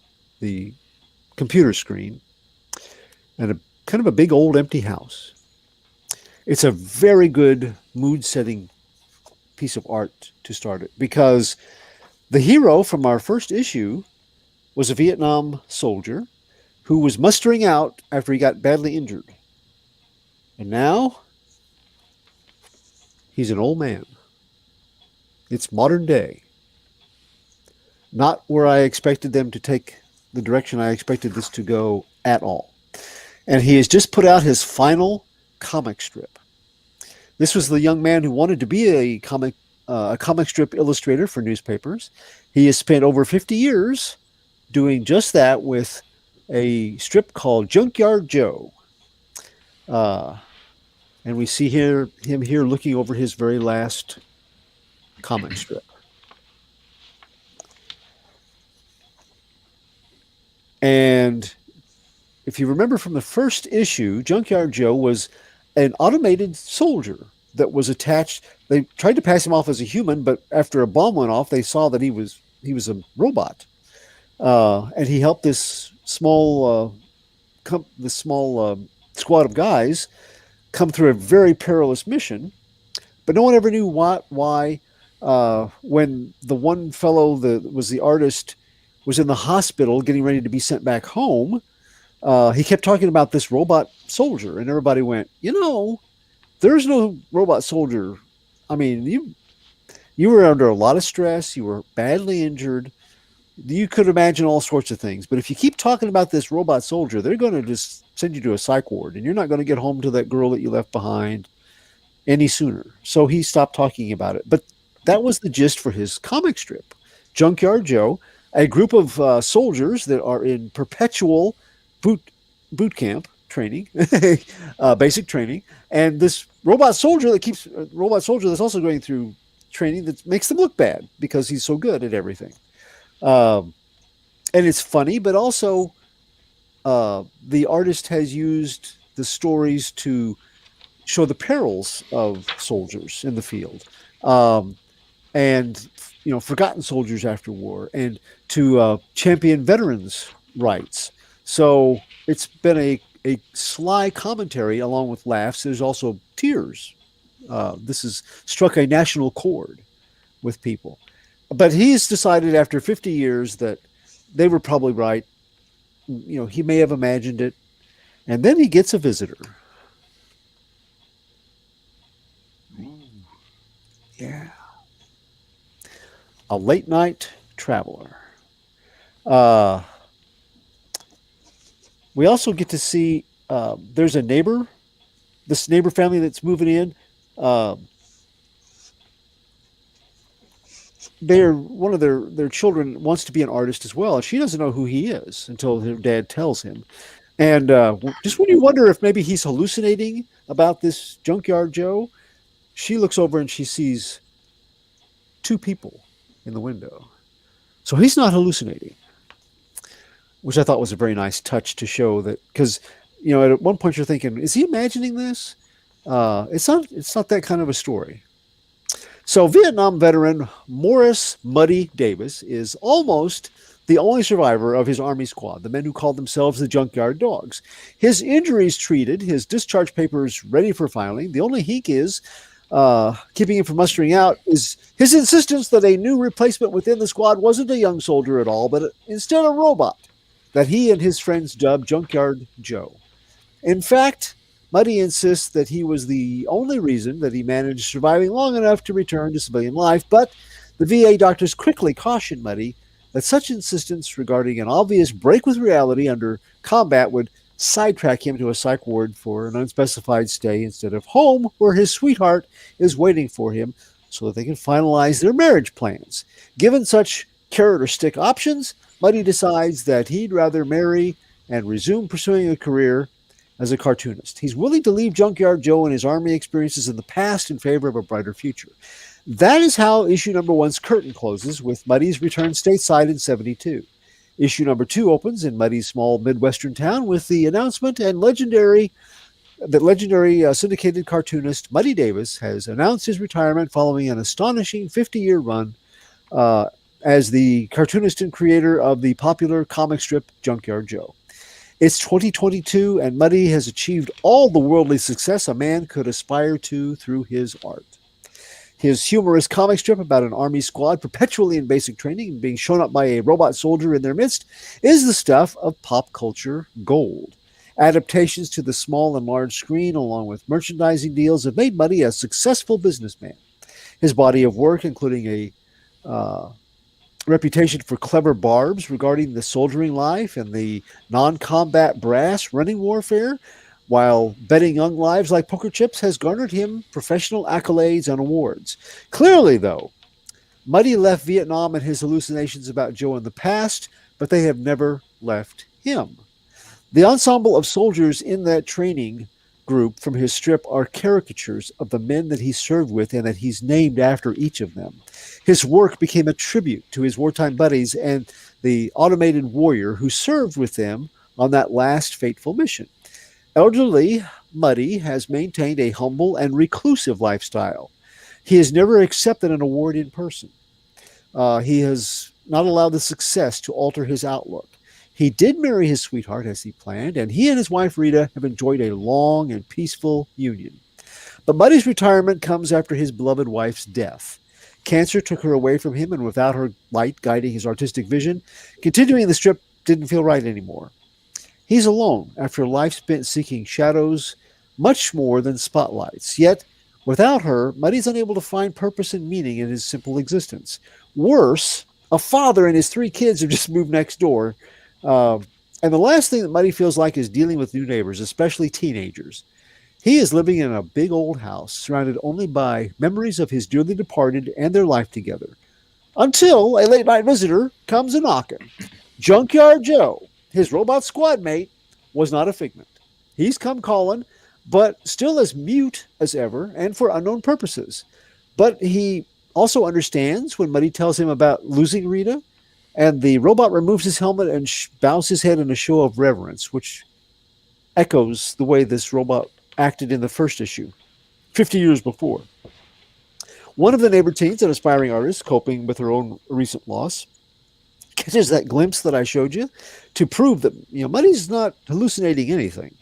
computer screen, and a kind of a big old empty house. It's a very good mood-setting piece of art to start it, because the hero from our first issue was a Vietnam soldier who was mustering out after he got badly injured. And now he's an old man. It's modern day. Not where I expected them to take the direction I expected this to go at all. And he has just put out his final comic strip. This was the young man who wanted to be a comic strip illustrator for newspapers. He has spent over 50 years doing just that with a strip called Junkyard Joe. And we see him here looking over his very last comic strip. And if you remember from the first issue, Junkyard Joe was an automated soldier that was attached. They tried to pass him off as a human, but after a bomb went off, they saw that he was a robot. And he helped this small squad of guys come through a very perilous mission. But no one ever knew why. When the one fellow that was the artist was in the hospital getting ready to be sent back home, he kept talking about this robot soldier, and everybody went, there's no robot soldier. I mean, you were under a lot of stress. You were badly injured. You could imagine all sorts of things. But if you keep talking about this robot soldier, they're going to just send you to a psych ward, and you're not going to get home to that girl that you left behind any sooner. So he stopped talking about it. But That was the gist for his comic strip. Junkyard Joe, a group of soldiers that are in perpetual boot camp training, basic training, and this robot soldier that's also going through training that makes them look bad because he's so good at everything. And it's funny, but also the artist has used the stories to show the perils of soldiers in the field, and forgotten soldiers after war, and to champion veterans' rights. So it's been a sly commentary along with laughs. There's also tears. This has struck a national chord with people. But he's decided after 50 years that they were probably right. He may have imagined it. And then he gets a visitor. Yeah. A late night traveler. We also get to see there's a neighbor, this neighbor family that's moving in. One of their children wants to be an artist as well, and she doesn't know who he is until her dad tells him. And just when you wonder if maybe he's hallucinating about this Junkyard Joe, she looks over and she sees two people in the window. So he's not hallucinating, which I thought was a very nice touch to show that, because at one point you're thinking, is he imagining this? It's not that kind of a story. So Vietnam veteran Morris Muddy Davis is almost the only survivor of his Army squad, the men who called themselves the Junkyard Dogs. His injuries treated, his discharge papers ready for filing. The only hink is keeping him from mustering out is his insistence that a new replacement within the squad wasn't a young soldier at all, but instead a robot that he and his friends dubbed Junkyard Joe. In fact, Muddy insists that he was the only reason that he managed surviving long enough to return to civilian life, but the VA doctors quickly cautioned Muddy that such insistence regarding an obvious break with reality under combat would sidetrack him to a psych ward for an unspecified stay instead of home, where his sweetheart is waiting for him so that they can finalize their marriage plans. Given such carrot or stick options, Muddy decides that he'd rather marry and resume pursuing a career as a cartoonist. He's willing to leave Junkyard Joe and his Army experiences in the past in favor of a brighter future. That is how issue number 1's curtain closes, with Muddy's return stateside in 1972. Issue number 2 opens in Muddy's small Midwestern town with the announcement that legendary syndicated cartoonist Muddy Davis has announced his retirement following an astonishing 50-year run as the cartoonist and creator of the popular comic strip Junkyard Joe. It's 2022, and Muddy has achieved all the worldly success a man could aspire to through his art. His humorous comic strip about an Army squad perpetually in basic training and being shown up by a robot soldier in their midst is the stuff of pop culture gold. Adaptations to the small and large screen, along with merchandising deals, have made Muddy a successful businessman. His body of work, including a reputation for clever barbs regarding the soldiering life and the non-combat brass running warfare, while betting young lives like poker chips, has garnered him professional accolades and awards. Clearly, though, Muddy left Vietnam and his hallucinations about Joe in the past, but they have never left him. The ensemble of soldiers in that training group from his strip are caricatures of the men that he served with and that he's named after each of them. His work became a tribute to his wartime buddies and the automated warrior who served with them on that last fateful mission. Elderly Muddy has maintained a humble and reclusive lifestyle. He has never accepted an award in person. He has not allowed the success to alter his outlook. He did marry his sweetheart as he planned, and he and his wife Rita have enjoyed a long and peaceful union. But Muddy's retirement comes after his beloved wife's death. Cancer took her away from him, and without her light guiding his artistic vision, continuing the strip didn't feel right anymore. He's alone after a life spent seeking shadows much more than spotlights. Yet, without her, Muddy's unable to find purpose and meaning in his simple existence. Worse, a father and his 3 kids have just moved next door. And the last thing that Muddy feels like is dealing with new neighbors, especially teenagers. He is living in a big old house surrounded only by memories of his dearly departed and their life together. Until a late night visitor comes a knocking. Junkyard Joe, his robot squad mate, was not a figment. He's come calling, but still as mute as ever and for unknown purposes. But he also understands when Muddy tells him about losing Rita, and the robot removes his helmet and bows his head in a show of reverence, which echoes the way this robot acted in the first issue, 50 years before. One of the neighbor teens, an aspiring artist coping with her own recent loss, catches that glimpse that I showed you to prove that Muddy's not hallucinating anything.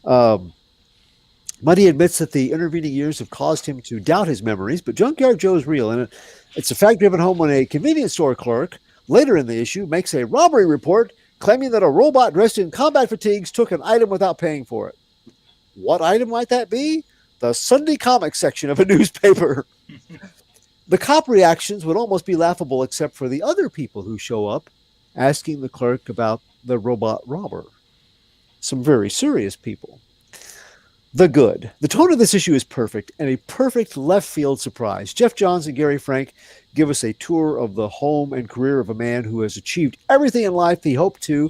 Muddy admits that the intervening years have caused him to doubt his memories, but Junkyard Joe is real, and it's a fact driven home when a convenience store clerk later in the issue makes a robbery report claiming that a robot dressed in combat fatigues took an item without paying for it. What item might that be? The Sunday comics section of a newspaper. The cop reactions would almost be laughable except for the other people who show up asking the clerk about the robot robber. Some very serious people. The good. The tone of this issue is perfect, and a perfect left field surprise. Jeff Johns and Gary Frank give us a tour of the home and career of a man who has achieved everything in life he hoped to,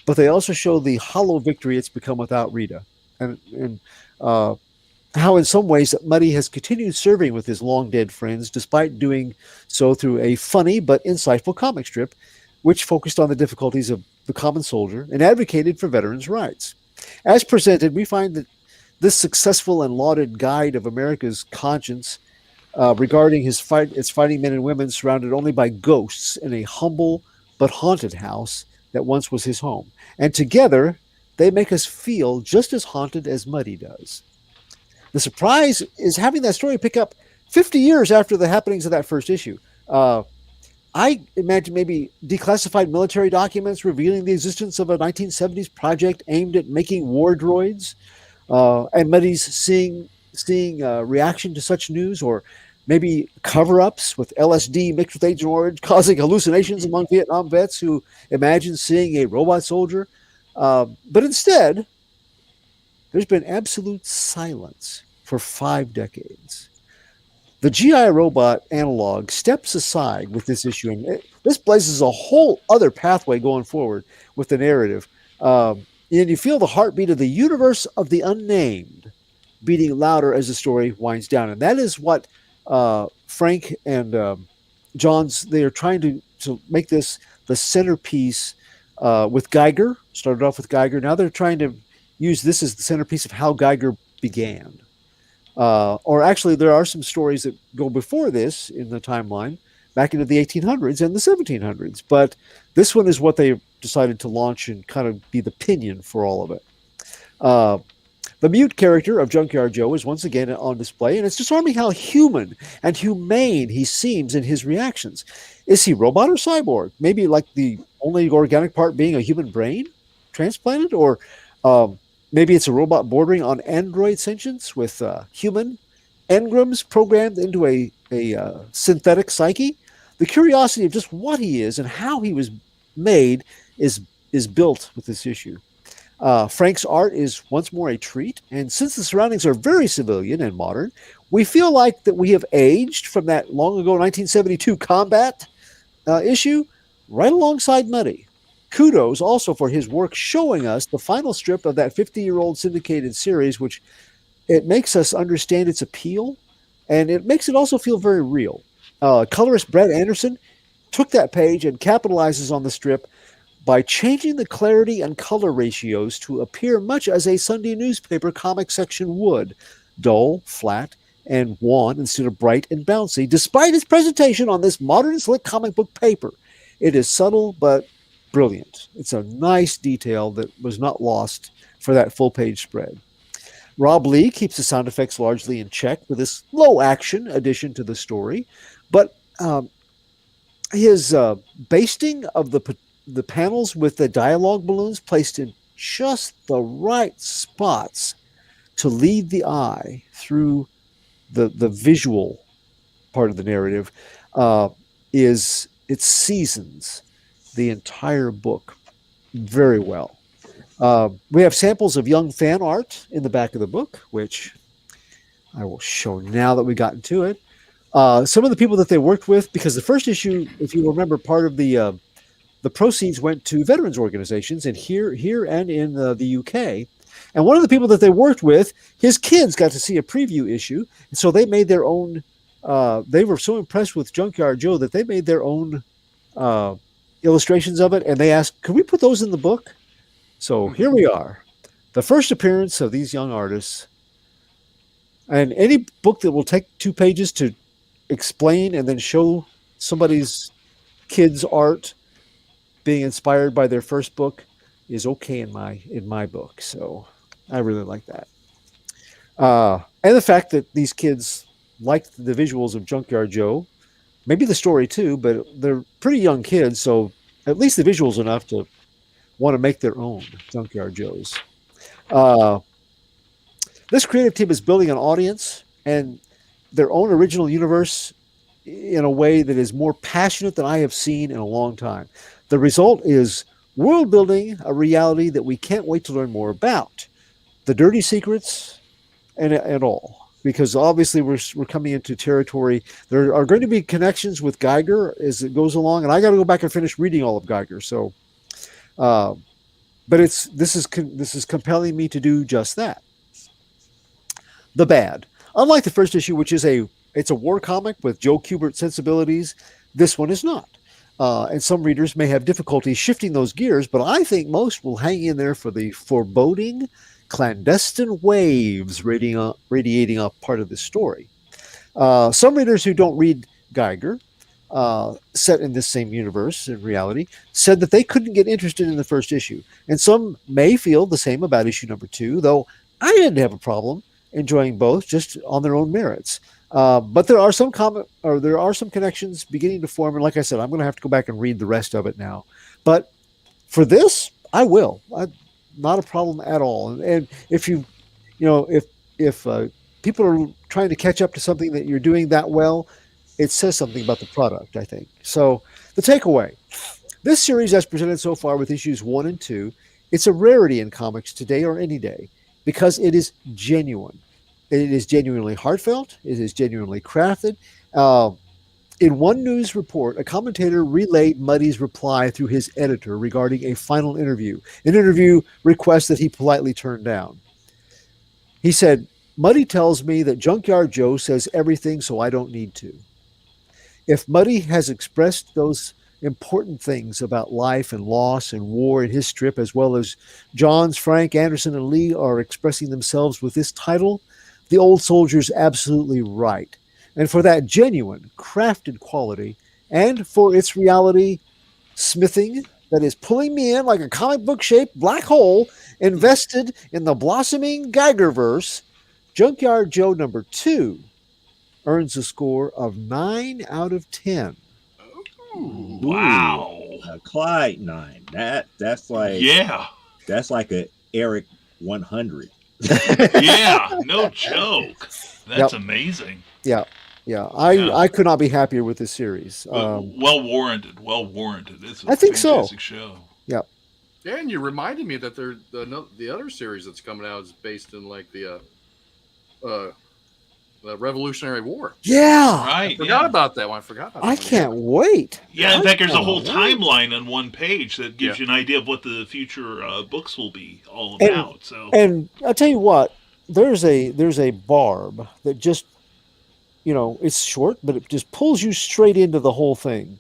but they also show the hollow victory it's become without Rita. And how in some ways that Muddy has continued serving with his long-dead friends despite doing so through a funny but insightful comic strip which focused on the difficulties of the common soldier and advocated for veterans' rights. As presented, we find that this successful and lauded guide of America's conscience regarding its fighting men and women surrounded only by ghosts in a humble but haunted house that once was his home. And together, they make us feel just as haunted as Muddy does. The surprise is having that story pick up 50 years after the happenings of that first issue. I imagine maybe declassified military documents revealing the existence of a 1970s project aimed at making war droids, and Muddy's seeing reaction to such news, or maybe cover-ups with LSD mixed with Agent Orange causing hallucinations among Vietnam vets who imagine seeing a robot soldier. But instead, there's been absolute silence for 5 decades. The GI robot analog steps aside with this issue, and this blazes a whole other pathway going forward with the narrative. And you feel the heartbeat of the universe of the unnamed beating louder as the story winds down. And that is what Frank and Johns, they are trying to make this the centerpiece with Geiger. Started off with Geiger. Now they're trying to use this as the centerpiece of how Geiger began. Or actually, there are some stories that go before this in the timeline, back into the 1800s and the 1700s. But this one is what they decided to launch and kind of be the pinion for all of it. The mute character of Junkyard Joe is once again on display, and it's disarming how human and humane he seems in his reactions. Is he robot or cyborg? Maybe like the only organic part being a human brain transplanted? Or maybe it's a robot bordering on android sentience with human engrams programmed into a synthetic psyche. The curiosity of just what he is and how he was made is built with this issue. Frank's art is once more a treat, and since the surroundings are very civilian and modern, we feel like that we have aged from that long ago 1972 combat issue right alongside Muddy. Kudos also for his work showing us the final strip of that 50-year-old syndicated series, which it makes us understand its appeal, and it makes it also feel very real. Colorist Brad Anderson took that page and capitalizes on the strip by changing the clarity and color ratios to appear much as a Sunday newspaper comic section would, dull, flat, and wan instead of bright and bouncy, despite its presentation on this modern slick comic book paper. It is subtle but brilliant. It's a nice detail that was not lost for that full-page spread. Rob Lee keeps the sound effects largely in check with this low-action addition to the story, but his basting of the panels with the dialogue balloons placed in just the right spots to lead the eye through the visual part of the narrative it seasons the entire book very well. We have samples of young fan art in the back of the book, which I will show now that we got into it. Some of the people that they worked with, because the first issue, if you remember, part of the proceeds went to veterans organizations, and here and in the UK. And one of the people that they worked with, his kids got to see a preview issue, and so they made their own. They were so impressed with Junkyard Joe that they made their own illustrations of it, and they asked, "Could we put those in the book?" So here we are, the first appearance of these young artists. And any book that will take 2 pages to explain and then show somebody's kid's art being inspired by their first book is okay in my book. So I really like that. And the fact that these kids liked the visuals of Junkyard Joe, maybe the story too, but they're pretty young kids, so at least the visuals enough to want to make their own Junkyard Joes. This creative team is building an audience and their own original universe in a way that is more passionate than I have seen in a long time. The result is world building, a reality that we can't wait to learn more about. The dirty secrets and all. Because obviously we're coming into territory. There are going to be connections with Geiger as it goes along, and I got to go back and finish reading all of Geiger. So, but this is compelling me to do just that. The bad, unlike the first issue, which is it's a war comic with Joe Kubert sensibilities, this one is not. And some readers may have difficulty shifting those gears, but I think most will hang in there for the foreboding, clandestine waves radiating off part of the story. Some readers who don't read Geiger, set in this same universe in reality, said that they couldn't get interested in the first issue. And some may feel the same about issue number 2, though I didn't have a problem enjoying both just on their own merits. But there are some connections beginning to form. And like I said, I'm going to have to go back and read the rest of it now. But for this, I will. Not a problem at all. And if if people are trying to catch up to something that you're doing that well, it says something about the product, I think. So the takeaway, this series as presented so far with issues 1 and 2, it's a rarity in comics today or any day because it is genuine. It is genuinely heartfelt. It is genuinely crafted. In one news report, a commentator relayed Muddy's reply through his editor regarding a final interview, an interview request that he politely turned down. He said, "Muddy tells me that Junkyard Joe says everything, so I don't need to. If Muddy has expressed those important things about life and loss and war in his strip, as well as Johns, Frank, Anderson, and Lee are expressing themselves with this title, the old soldier's absolutely right. And for that genuine, crafted quality, and for its reality smithing that is pulling me in like a comic book-shaped black hole invested in the blossoming Geigerverse, Junkyard Joe number 2 earns a score of 9 out of 10. Ooh, wow. Clyde 9. That's like that's like a Eric 100. Yeah, no joke. That's amazing. Yeah. I could not be happier with this series. Well warranted. It's a fantastic show. Yeah. Yeah, and you reminded me that the other series that's coming out is based in like the Revolutionary War. Yeah. Right. I forgot about that one. I can't wait. Yeah, in fact, there's a whole timeline on one page that gives you an idea of what the future books will be all about. And I'll tell you what, there's a barb that just, it's short, but it just pulls you straight into the whole thing.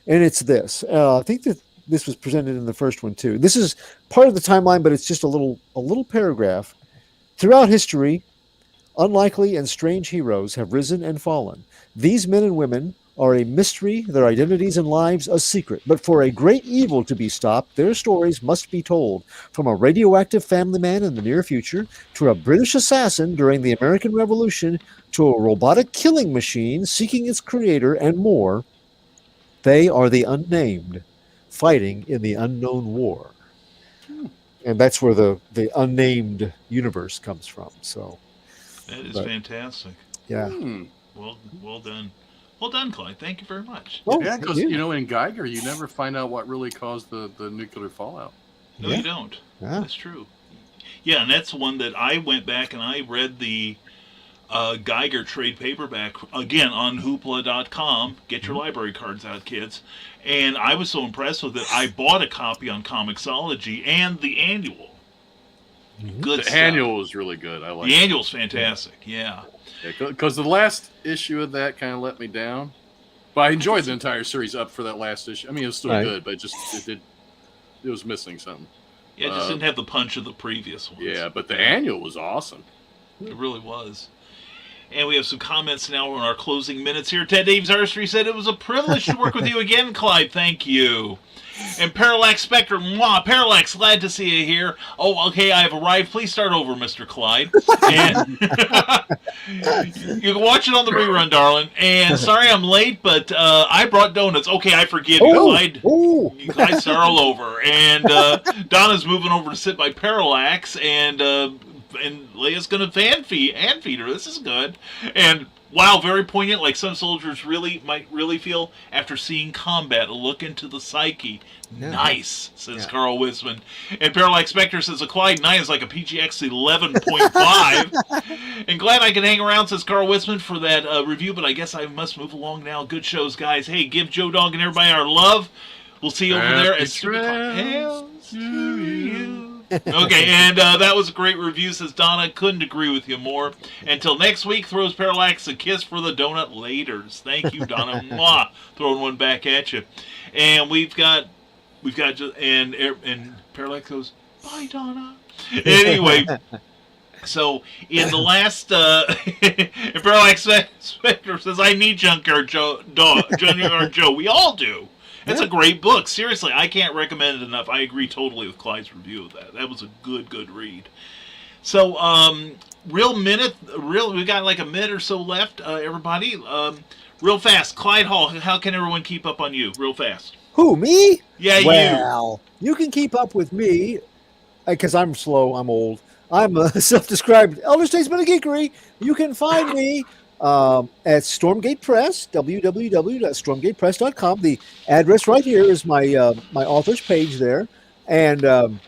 And it's this. I think that this was presented in the first one too. This is part of the timeline, but it's just a little paragraph. Throughout history, unlikely and strange heroes have risen and fallen. These men and women are a mystery, their identities and lives a secret. But for a great evil to be stopped, their stories must be told. From a radioactive family man in the near future, to a British assassin during the American Revolution, to a robotic killing machine seeking its creator, and more, they are the unnamed, fighting in the unknown war. And that's where the unnamed universe comes from. So that is fantastic. Yeah. Well done. Well done, Clyde. Thank you very much. Yeah, because in Geiger, you never find out what really caused the nuclear fallout. No, you don't. Yeah. That's true. Yeah, and that's one that I went back and I read the Geiger trade paperback again on hoopla.com. Get your library cards out, kids. And I was so impressed with it, I bought a copy on Comixology and the annual. Good The annual was really good. I like the annual's fantastic. Yeah. Because the last issue of that kind of let me down. But I enjoyed the entire series up for that last issue. I mean, it was still good, but it was missing something. Yeah, it just didn't have the punch of the previous ones. Yeah, but the annual was awesome. It really was. And we have some comments now on our closing minutes here. Ted Daves Artistry said, it was a privilege to work with you again, Clyde. Thank you. And Parallax Spectre, Parallax, glad to see you here. Oh, okay, I have arrived. Please start over, Mr. Clyde. And you can watch it on the rerun, darling. And sorry I'm late, but I brought donuts. Okay, I forgive you, Clyde. Clyde, start all over. And Donna's moving over to sit by Parallax, and Leia's going to hand feed her. This is good. And wow, very poignant, like some soldiers might really feel after seeing combat. A look into the psyche. Yeah. Nice, says Carl Wisman. And Parallax Spectre says a Clyde 9 is like a PGX 11.5. And glad I can hang around, says Carl Wisman, for that review, but I guess I must move along now. Good shows, guys. Hey, give Joe Dog and everybody our love. We'll see you over there at Hells to You. Okay, and that was a great review, says Donna. Couldn't agree with you more. Until next week, throws Parallax a kiss for the donut laters. Thank you, Donna. Mwah. Throwing one back at you. And we've got and Parallax goes, bye, Donna. Anyway, so in the last, and Parallax Spectre says, I need Junkyard Joe. We all do. It's a great book. Seriously, I can't recommend it enough. I agree totally with Clyde's review of that. That was a good read. So, we got like a minute or so left, everybody. Real fast, Clyde Hall, how can everyone keep up on you? Real fast. Who, me? Yeah, well, you can keep up with me, because I'm slow, I'm old. I'm a self-described elder statesman of geekery. You can find me at Stormgate Press, www.stormgatepress.com. The address right here is my my author's page there, and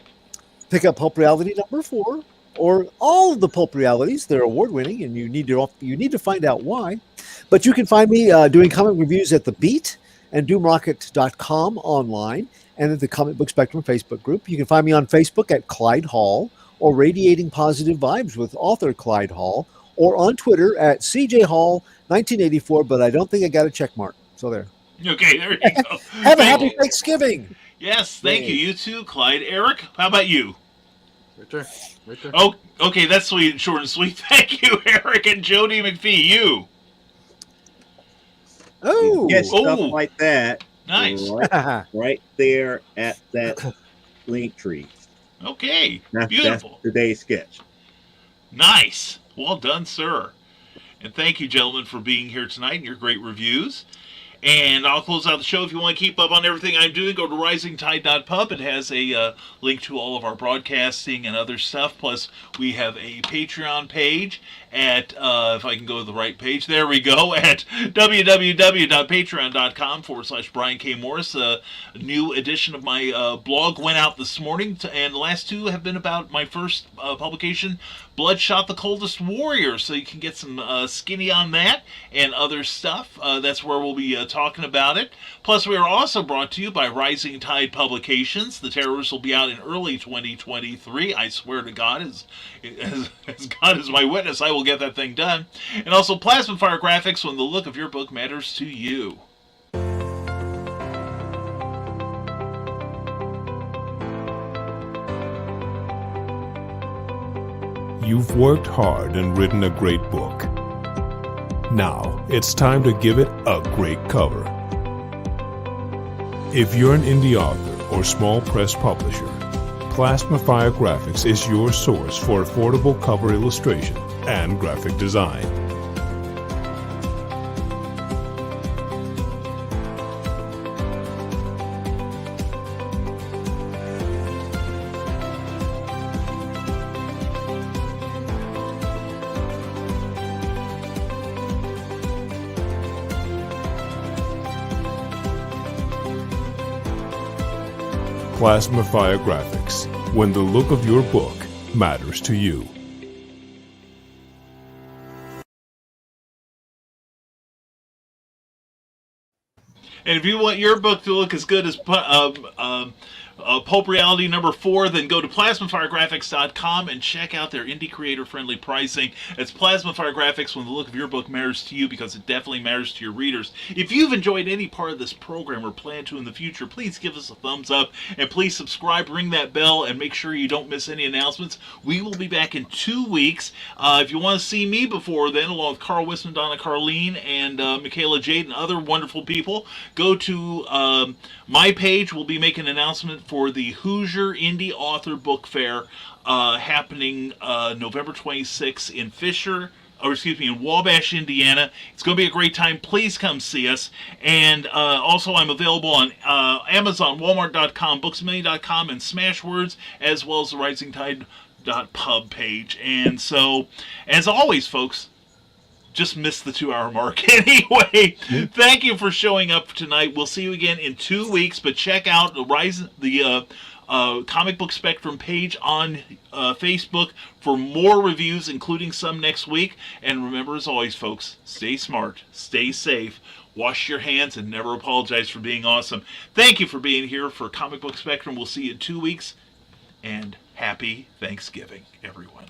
pick up Pulp Reality number 4 or all of the Pulp Realities. They're award-winning, and you need to find out why. But you can find me doing comic reviews at The Beat and doomrocket.com online, and at the Comic Book Spectrum Facebook group. You can find me on Facebook at Clyde Hall, or Radiating Positive Vibes with author Clyde Hall, or on Twitter at CJ Hall 1984, but I don't think I got a check mark. So there. Okay, there you go. Have a happy Thanksgiving. Yes, thank you. You too, Clyde. Eric, how about you? Right there. Oh, okay, that's sweet, short and sweet. Thank you, Eric. And Jody McFee, you. Oh, stuff like that. Nice. Right there at that link tree. Okay, beautiful. That's today's sketch. Nice. Well done, sir. And thank you, gentlemen, for being here tonight and your great reviews. And I'll close out the show. If you want to keep up on everything I'm doing, go to risingtide.pub. It has a link to all of our broadcasting and other stuff. Plus, we have a Patreon page at, if I can go to the right page, there we go, at www.patreon.com/Brian K. Morris. A new edition of my blog went out this morning, and the last two have been about my first publication, Bloodshot the Coldest Warrior. So you can get some skinny on that and other stuff. That's where we'll be talking about it. Plus, we are also brought to you by Rising Tide Publications. The Terrors will be out in early 2023. I swear to God, as God is my witness, I will get that thing done. And also Plasma Fire Graphics, when the look of your book matters to you. You've worked hard and written a great book. Now, it's time to give it a great cover. If you're an indie author or small press publisher, Plasma Fire Graphics is your source for affordable cover illustration and graphic design. Plasmafire Graphics, when the look of your book matters to you. And if you want your book to look as good as Pulp Reality number 4, then go to plasmafiregraphics.com and check out their indie creator-friendly pricing. It's Plasmafire Graphics when the look of your book matters to you, because it definitely matters to your readers. If you've enjoyed any part of this program or plan to in the future, please give us a thumbs up, and please subscribe, ring that bell, and make sure you don't miss any announcements. We will be back in 2 weeks. If you want to see me before then, along with Carl Wisman, Donna Carlene, and Michaela Jade, and other wonderful people, go to my page. We'll be making an announcement for the Hoosier Indie Author Book Fair happening November 26th in in Wabash, Indiana. It's going to be a great time. Please come see us. And also, I'm available on Amazon, Walmart.com, Booksmillion.com, and Smashwords, as well as the RisingTide.pub page. And so, as always, folks, just missed the 2-hour mark. Anyway, thank you for showing up tonight. We'll see you again in 2 weeks, but check out the Comic Book Spectrum page on Facebook for more reviews, including some next week. And remember, as always, folks, stay smart, stay safe, wash your hands, and never apologize for being awesome. Thank you for being here for Comic Book Spectrum. We'll see you in 2 weeks, and happy Thanksgiving, everyone.